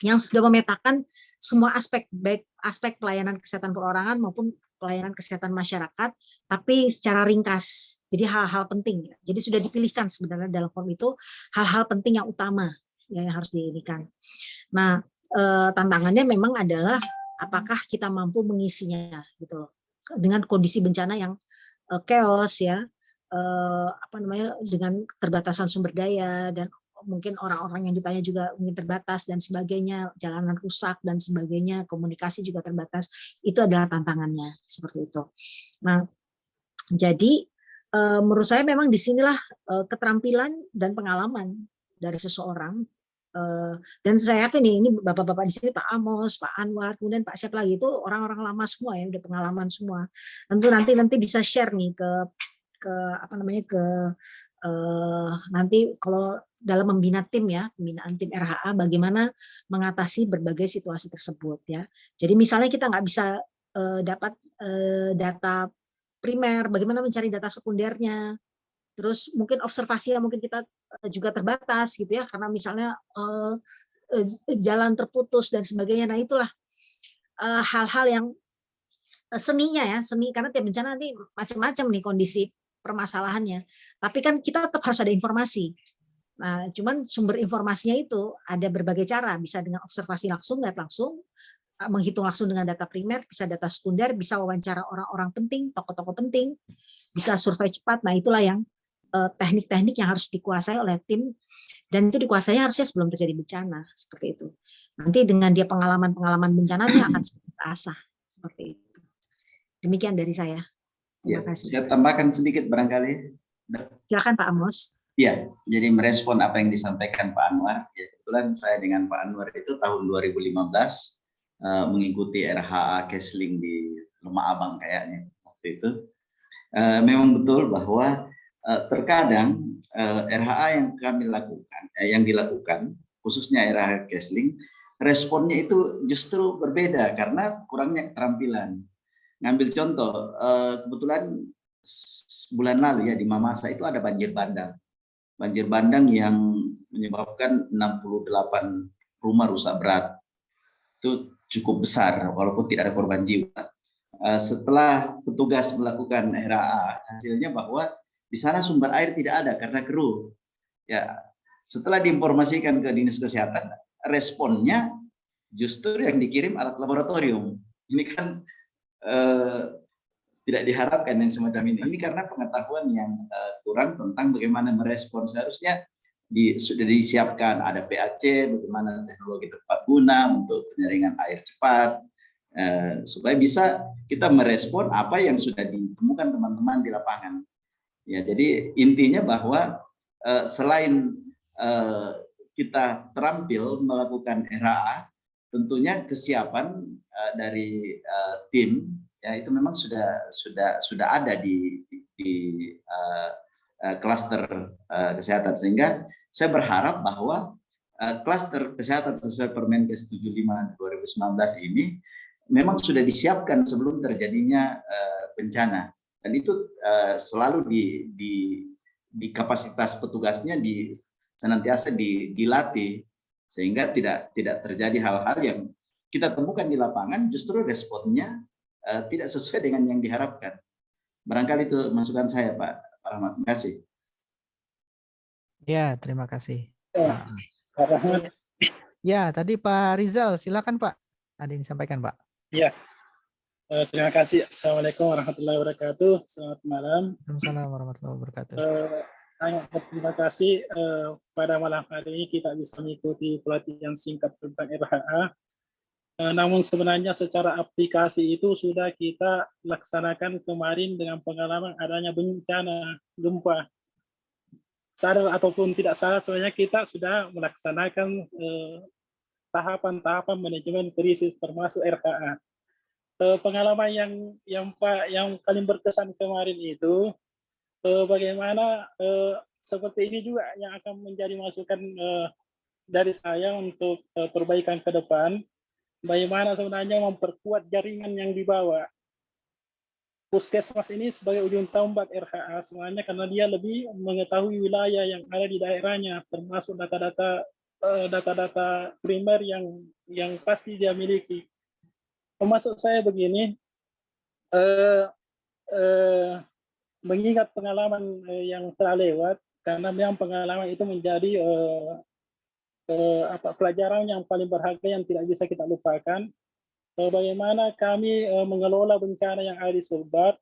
yang sudah memetakan semua aspek, baik aspek pelayanan kesehatan perorangan maupun pelayanan kesehatan masyarakat, tapi secara ringkas. Jadi hal-hal penting. Jadi sudah dipilihkan sebenarnya dalam form itu hal-hal penting yang utama yang harus diinikan. Nah, tantangannya memang adalah apakah kita mampu mengisinya gitu loh. Dengan kondisi bencana yang chaos ya, dengan keterbatasan sumber daya dan mungkin orang-orang yang ditanya juga mungkin terbatas dan sebagainya, jalanan rusak dan sebagainya, komunikasi juga terbatas. Itu adalah tantangannya seperti itu. Nah, jadi menurut saya memang disinilah keterampilan dan pengalaman dari seseorang. Dan saya yakin ini bapak-bapak di sini, Pak Amos, Pak Anwar, kemudian Pak siapa lagi, itu orang-orang lama semua ya, udah pengalaman semua. Tentu nanti bisa share nih ke apa namanya nanti kalau dalam membina tim ya, pembinaan tim RHA, bagaimana mengatasi berbagai situasi tersebut ya. Jadi misalnya kita nggak bisa dapat data primer, bagaimana mencari data sekundernya. Terus mungkin observasi yang mungkin kita juga terbatas gitu ya, karena misalnya jalan terputus dan sebagainya. Nah itulah hal-hal yang seninya ya, seni, karena tiap bencana nanti macam-macam nih kondisi permasalahannya. Tapi kan kita tetap harus ada informasi. Nah, cuman sumber informasinya itu ada berbagai cara, bisa dengan observasi langsung, lihat langsung, menghitung langsung dengan data primer, bisa data sekunder, bisa wawancara orang-orang penting, tokoh-tokoh penting, bisa survei cepat. Nah itulah yang teknik-teknik yang harus dikuasai oleh tim, dan itu dikuasai harusnya sebelum terjadi bencana seperti itu. Nanti dengan dia pengalaman-pengalaman bencananya akan terasa seperti itu. Demikian dari saya. Terima kasih. Saya tambahkan sedikit barangkali. Silakan Pak Amos. Iya, jadi merespon apa yang disampaikan Pak Anwar. Ya, kebetulan saya dengan Pak Anwar itu tahun 2015 mengikuti RHA Kesling di Lemah Abang kayaknya waktu itu. Memang betul bahwa terkadang RHA yang kami lakukan, yang dilakukan, khususnya RHA Kesling, responnya itu justru berbeda karena kurangnya keterampilan. Ngambil contoh, kebetulan bulan lalu ya di Mamasa itu ada banjir bandang yang menyebabkan 68 rumah rusak berat. Itu cukup besar walaupun tidak ada korban jiwa. Setelah petugas melakukan RHA, hasilnya bahwa di sana sumber air tidak ada karena keruh. Ya, setelah diinformasikan ke Dinas Kesehatan, responnya justru yang dikirim alat laboratorium. Ini kan tidak diharapkan yang semacam ini. Ini karena pengetahuan yang kurang tentang bagaimana merespons. Seharusnya sudah disiapkan ada PAC, bagaimana teknologi tepat guna untuk penyaringan air cepat, supaya bisa kita merespon apa yang sudah ditemukan teman-teman di lapangan. Ya, jadi intinya bahwa selain kita terampil melakukan RHA, tentunya kesiapan dari tim ya itu memang sudah ada di klaster kesehatan, sehingga saya berharap bahwa klaster kesehatan sesuai Permenkes 75 2019 ini memang sudah disiapkan sebelum terjadinya bencana, dan itu selalu di kapasitas petugasnya senantiasa dilatih sehingga tidak terjadi hal-hal yang kita temukan di lapangan justru responnya tidak sesuai dengan yang diharapkan. Barangkali itu masukan saya, Pak Rahmat. Terima kasih. Ya, terima kasih. Ya, tadi Pak Rizal, silakan Pak. Ada yang disampaikan, Pak. Ya, terima kasih. Assalamualaikum warahmatullahi wabarakatuh. Selamat malam. Waalaikumsalam warahmatullahi wabarakatuh. Terima kasih pada malam hari ini kita bisa mengikuti pelatihan singkat tentang RHA. Namun sebenarnya secara aplikasi itu sudah kita laksanakan kemarin dengan pengalaman adanya bencana gempa. Sadar ataupun tidak sadar, sebenarnya kita sudah melaksanakan tahapan-tahapan manajemen krisis termasuk RHA. Pengalaman yang paling berkesan kemarin itu bagaimana seperti ini juga yang akan menjadi masukan dari saya untuk perbaikan ke depan. Bagaimana sebenarnya memperkuat jaringan yang dibawa. Puskesmas ini sebagai ujung tombak RHA sebenarnya karena dia lebih mengetahui wilayah yang ada di daerahnya, termasuk data-data primer yang pasti dia miliki. Termasuk saya begini, mengingat pengalaman yang telah lewat, karena memang pengalaman itu menjadi pelajaran yang paling berharga yang tidak bisa kita lupakan. Bagaimana kami mengelola bencana yang ada di Sulbar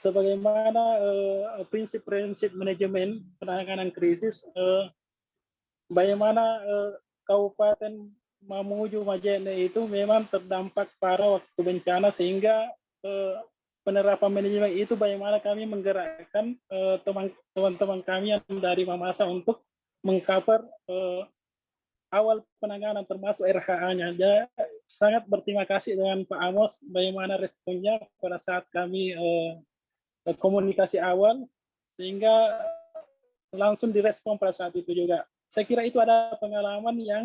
sebagaimana prinsip-prinsip manajemen penanganan krisis, bagaimana Kabupaten Mamuju Majene itu memang terdampak parah waktu bencana, sehingga penerapan manajemen itu bagaimana kami menggerakkan teman-teman kami yang dari Mamasa untuk mengcover awal penanganan termasuk RHA-nya. Sangat berterima kasih dengan Pak Amos bagaimana responnya pada saat kami komunikasi awal, sehingga langsung direspon pada saat itu juga. Saya kira itu ada pengalaman yang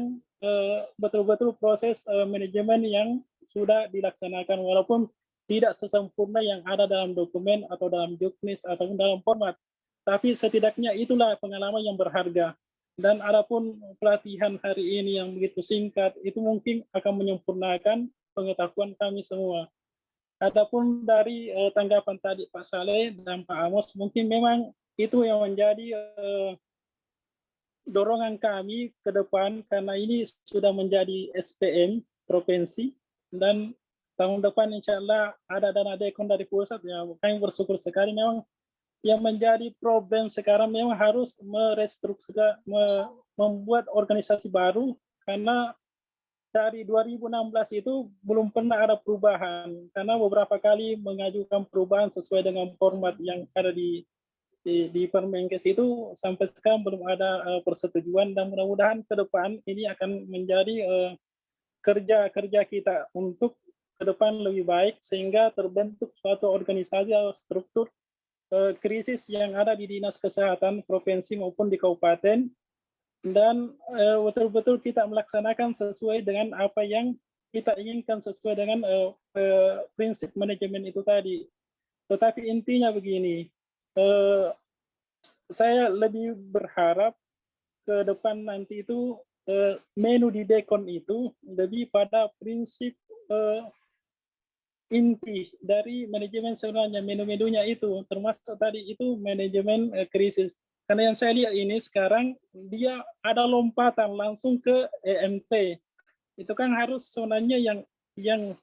betul-betul proses manajemen yang sudah dilaksanakan, walaupun tidak sesempurna yang ada dalam dokumen atau dalam juknis atau dalam format. Tapi setidaknya itulah pengalaman yang berharga. Dan adapun pelatihan hari ini yang begitu singkat, itu mungkin akan menyempurnakan pengetahuan kami semua. Adapun dari tanggapan tadi Pak Saleh dan Pak Amos, mungkin memang itu yang menjadi dorongan kami ke depan, karena ini sudah menjadi SPM provinsi, dan tahun depan insya Allah ada dana dekon dari pusat. Ya, kami bersyukur sekali. Memang yang menjadi problem sekarang memang harus merestrukturasi, membuat organisasi baru, karena dari 2016 itu belum pernah ada perubahan, karena beberapa kali mengajukan perubahan sesuai dengan format yang ada di Permenkes itu, sampai sekarang belum ada persetujuan, dan mudah-mudahan ke depan ini akan menjadi kerja kita untuk ke depan lebih baik, sehingga terbentuk suatu organisasi atau struktur krisis yang ada di Dinas Kesehatan Provinsi maupun di Kabupaten, dan betul-betul kita melaksanakan sesuai dengan apa yang kita inginkan, sesuai dengan prinsip manajemen itu tadi. Tetapi intinya begini, saya lebih berharap ke depan nanti itu menu di dekon itu lebih pada prinsip inti dari manajemen sebenarnya, menu-menunya itu termasuk tadi itu manajemen krisis. Karena yang saya lihat ini sekarang dia ada lompatan langsung ke EMT. Itu kan harus sebenarnya yang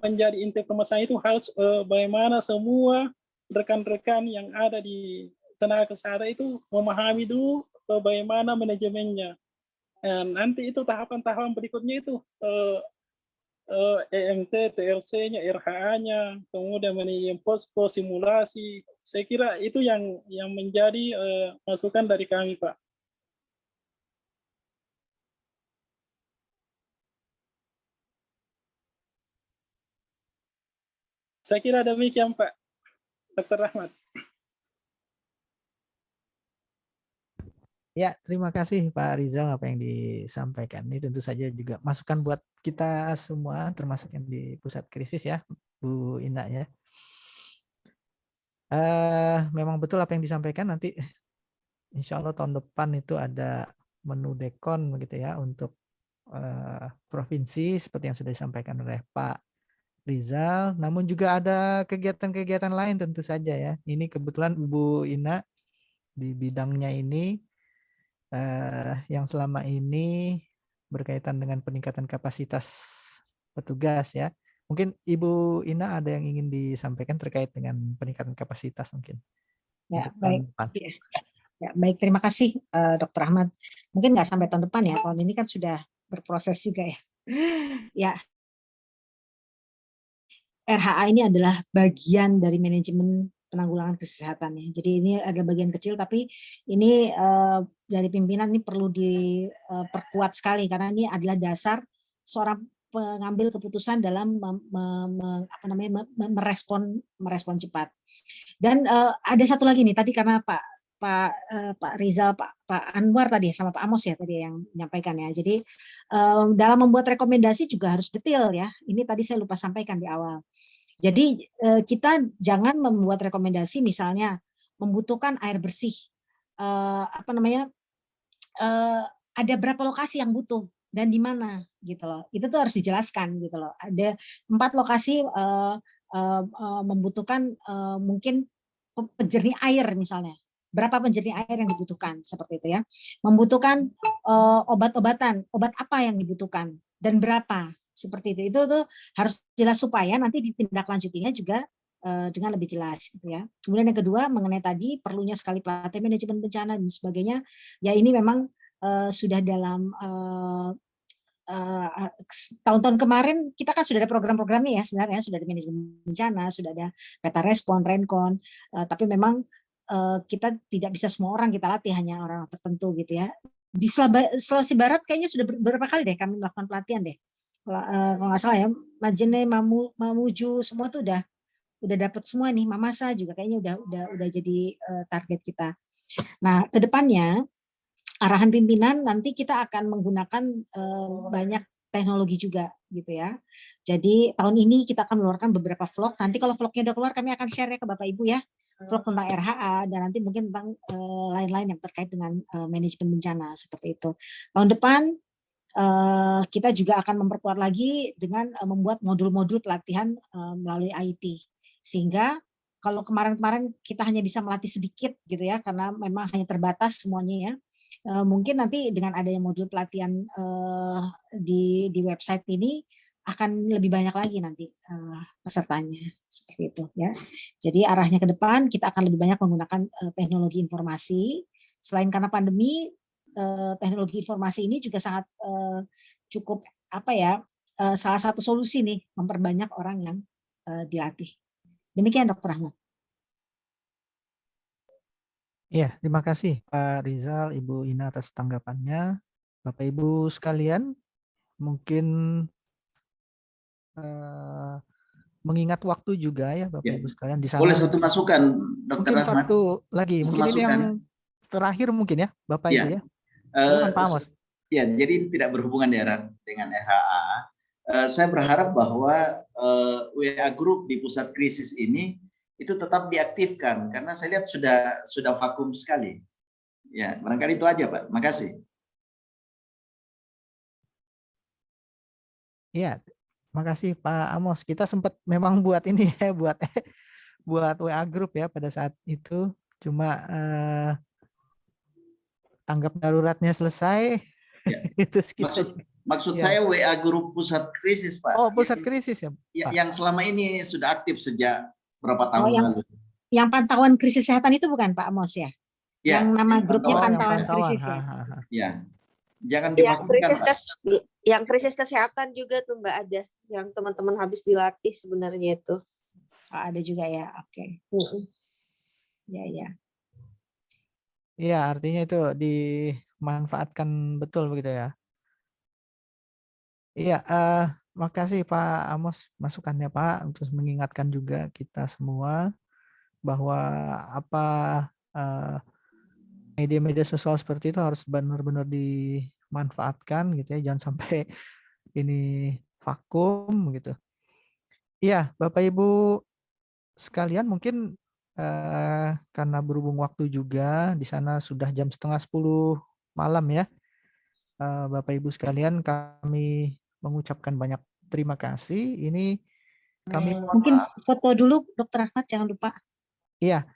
menjadi inti permasalahan itu harus bagaimana semua rekan-rekan yang ada di tenaga kesehatan itu memahami dulu bagaimana manajemennya. Dan nanti itu tahapan-tahapan berikutnya itu EMT, TRC-nya, RHA-nya, kemudian manajemen posko, simulasi. Saya kira itu yang menjadi masukan dari kami, Pak. Saya kira demikian, Pak Dr. Rahmat. Ya, terima kasih Pak Rizal apa yang disampaikan. Ini tentu saja juga masukan buat kita semua, termasuk yang di pusat krisis ya, Bu Ina ya. Memang betul apa yang disampaikan, nanti insya Allah tahun depan itu ada menu dekon begitu ya untuk provinsi seperti yang sudah disampaikan oleh Pak Rizal. Namun juga ada kegiatan-kegiatan lain tentu saja ya. Ini kebetulan Bu Ina di bidangnya ini yang selama ini berkaitan dengan peningkatan kapasitas petugas ya. Mungkin Ibu Ina ada yang ingin disampaikan terkait dengan peningkatan kapasitas mungkin. Ya, baik. Ya, baik, terima kasih Dr. Ahmad. Mungkin nggak sampai tahun depan ya, tahun ini kan sudah berproses juga ya. Ya, RHA ini adalah bagian dari manajemen penanggulangan kesehatan ya. Jadi ini adalah bagian kecil, tapi ini dari pimpinan ini perlu diperkuat sekali, karena ini adalah dasar seorang pengambil keputusan dalam merespon cepat. Dan ada satu lagi nih, tadi karena Pak Rizal, Pak Anwar tadi sama Pak Amos ya tadi yang menyampaikan ya. Jadi dalam membuat rekomendasi juga harus detail ya. Ini tadi saya lupa sampaikan di awal. Jadi kita jangan membuat rekomendasi misalnya membutuhkan air bersih, ada berapa lokasi yang butuh dan di mana gitu loh. Itu tuh harus dijelaskan gitu loh. Ada 4 lokasi membutuhkan mungkin penjernih air misalnya. Berapa penjernih air yang dibutuhkan seperti itu ya. Membutuhkan obat-obatan, obat apa yang dibutuhkan dan berapa seperti itu. Itu tuh harus jelas supaya nanti ditindaklanjutinya juga dengan lebih jelas gitu ya. Kemudian yang kedua mengenai tadi perlunya sekali pelatihan manajemen bencana dan sebagainya, ya ini memang sudah dalam tahun-tahun kemarin kita kan sudah ada program-programnya ya sebenarnya, sudah ada manajemen bencana, sudah ada peta respon, renkon, tapi memang kita tidak bisa semua orang kita latih, hanya orang tertentu gitu ya. Di Sulawesi Barat kayaknya sudah beberapa kali deh kami melakukan pelatihan deh. Kalau nggak salah ya, Majene, Mamuju semua tuh udah dapat semua nih, Mamasa juga kayaknya udah jadi target kita. Nah, kedepannya arahan pimpinan nanti kita akan menggunakan banyak teknologi juga gitu ya. Jadi tahun ini kita akan mengeluarkan beberapa vlog. Nanti kalau vlognya udah keluar kami akan share ya ke Bapak Ibu ya. Vlog tentang RHA dan nanti mungkin tentang lain-lain yang terkait dengan manajemen bencana seperti itu. Tahun depan kita juga akan memperkuat lagi dengan membuat modul-modul pelatihan melalui IT. Sehingga kalau kemarin-kemarin kita hanya bisa melatih sedikit gitu ya, karena memang hanya terbatas semuanya ya. Mungkin nanti dengan adanya modul pelatihan di website ini akan lebih banyak lagi nanti pesertanya seperti itu ya. Jadi arahnya ke depan kita akan lebih banyak menggunakan teknologi informasi. Selain karena pandemi, teknologi informasi ini juga sangat cukup salah satu solusi nih memperbanyak orang yang dilatih. Demikian Dr. Rahmat. Iya, terima kasih Pak Rizal, Ibu Ina atas tanggapannya. Bapak Ibu sekalian, mungkin mengingat waktu juga ya Bapak Ibu sekalian di sana. Boleh satu masukan, Dr. Mungkin Rahmat? satu lagi, Satu mungkin ini masukan. yang terakhir mungkin ya Bapak Ibu ya. Silakan Pak Amos. Ya, jadi tidak berhubungan dengan RHA. Saya berharap bahwa WA Group di pusat krisis ini itu tetap diaktifkan karena saya lihat sudah vakum sekali. Ya, barangkali itu aja Pak. Makasih. Iya, makasih Pak Amos. Kita sempat memang buat ini ya, buat WA Group ya pada saat itu. Cuma tanggap daruratnya selesai. Ya. Itu Maksud ya. saya WA Group pusat krisis Pak. Oh, pusat krisis ya Pak. Yang selama ini sudah aktif sejak berapa tahun lalu. Yang pantauan krisis kesehatan itu bukan Pak Amos ya? Ya, yang nama grupnya pantauan krisis ya? Ya. Jangan dimasukkan yang krisis kesehatan juga tuh Mbak ada, yang teman-teman habis dilatih sebenarnya itu. Oh, ada juga ya, oke. Ya. Iya, artinya itu dimanfaatkan betul begitu ya. Iya, makasih Pak Amos masukannya Pak untuk mengingatkan juga kita semua bahwa media-media sosial seperti itu harus benar-benar dimanfaatkan gitu ya, jangan sampai ini vakum gitu. Iya, Bapak Ibu sekalian mungkin karena berhubung waktu juga di sana sudah jam 9:30 malam ya. Bapak Ibu sekalian kami mengucapkan banyak terima kasih. Ini kami mungkin foto dulu Dr. Ahmad jangan lupa. Iya.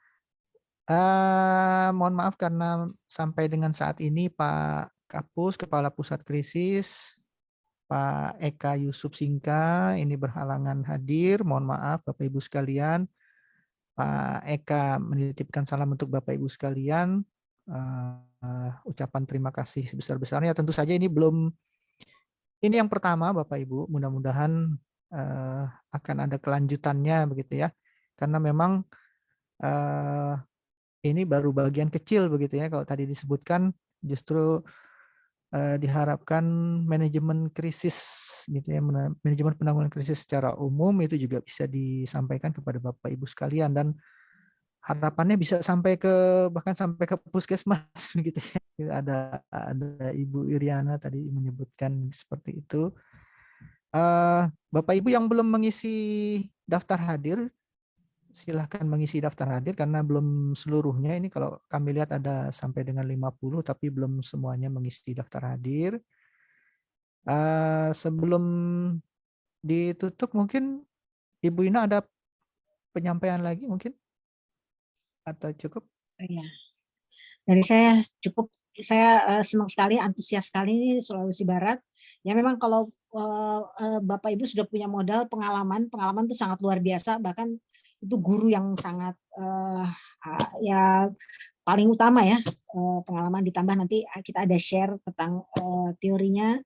Mohon maaf karena sampai dengan saat ini Pak Kapus, Kepala Pusat Krisis, Pak Eka Yusuf Singka ini berhalangan hadir. Mohon maaf Bapak Ibu sekalian. Pak Eka menitipkan salam untuk Bapak Ibu sekalian. Ucapan terima kasih sebesar-besarnya. Tentu saja ini yang pertama Bapak Ibu. Mudah-mudahan akan ada kelanjutannya begitu ya. Karena memang ini baru bagian kecil begitu ya, kalau tadi disebutkan justru diharapkan manajemen krisis gitu ya, manajemen penanggulangan krisis secara umum itu juga bisa disampaikan kepada Bapak Ibu sekalian dan harapannya bisa bahkan sampai ke puskesmas gitu ya. Ada Ibu Iriana tadi menyebutkan seperti itu. Bapak Ibu yang belum mengisi daftar hadir silahkan mengisi daftar hadir karena belum seluruhnya ini kalau kami lihat ada sampai dengan 50 tapi belum semuanya mengisi daftar hadir. Sebelum ditutup mungkin Ibu Ina ada penyampaian lagi mungkin atau cukup? Ya. Dari saya cukup, saya senang sekali, antusias sekali ini Sulawesi Barat. Ya memang kalau Bapak Ibu sudah punya modal pengalaman itu sangat luar biasa, bahkan itu guru yang sangat ya paling utama ya, pengalaman ditambah nanti kita ada share tentang teorinya,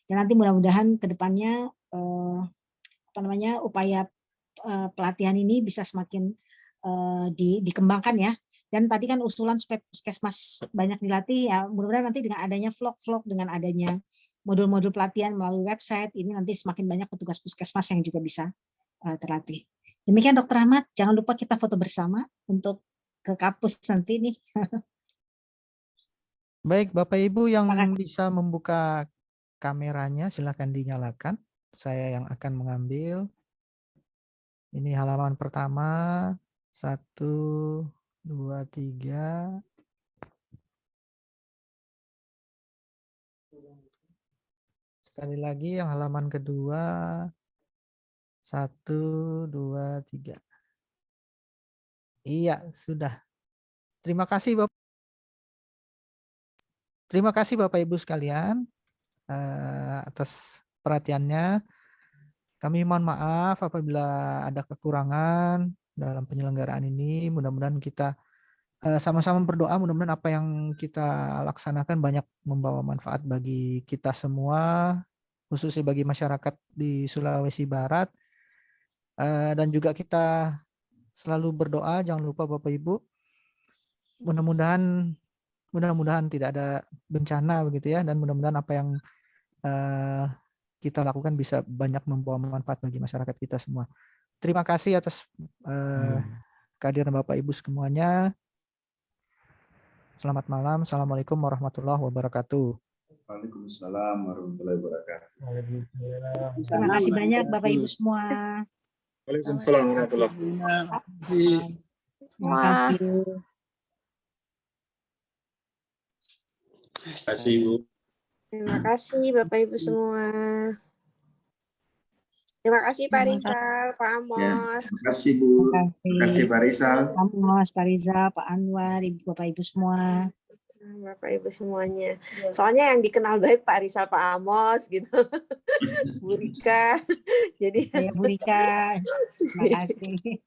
dan nanti mudah-mudahan ke depannya upaya pelatihan ini bisa semakin dikembangkan ya. Dan tadi kan usulan supaya puskesmas banyak dilatih ya, mudah-mudahan nanti dengan adanya vlog-vlog, dengan adanya modul-modul pelatihan melalui website ini, nanti semakin banyak petugas puskesmas yang juga bisa terlatih. Demikian Dr. Ahmad, jangan lupa kita foto bersama untuk ke kampus nanti nih. Baik, Bapak Ibu yang bisa membuka kameranya silakan dinyalakan. Saya yang akan mengambil. Ini halaman pertama. 1, 2, 3. Sekali lagi yang halaman kedua. 1, 2, 3. Iya, sudah. Terima kasih Bapak Ibu sekalian atas perhatiannya. Kami mohon maaf apabila ada kekurangan dalam penyelenggaraan ini. Mudah-mudahan kita sama-sama berdoa, mudah-mudahan apa yang kita laksanakan banyak membawa manfaat bagi kita semua, khususnya bagi masyarakat di Sulawesi Barat. Dan juga kita selalu berdoa, jangan lupa Bapak Ibu, mudah-mudahan tidak ada bencana begitu ya, dan mudah-mudahan apa yang kita lakukan bisa banyak membawa manfaat bagi masyarakat kita semua. Terima kasih atas kehadiran Bapak Ibu semuanya. Selamat malam. Assalamualaikum warahmatullahi wabarakatuh. Waalaikumsalam warahmatullahi wabarakatuh. Terima kasih banyak Bapak Ibu semua. Waalaikumsalam warahmatullahi wabarakatuh. Terima kasih. Terima kasih Ibu. Terima kasih Bapak Ibu semua. Terima kasih Pak Rizal, Pak Amos. Ya, terima kasih Bu. Terima kasih Pak Rizal. Pak Amos, Pak Rizal, Pak Anwar, Bapak Ibu semua. Bapak Ibu semuanya. Soalnya yang dikenal baik Pak Rizal, Pak Amos gitu. Bu Rika. Jadi Bu Rika. Terima kasih.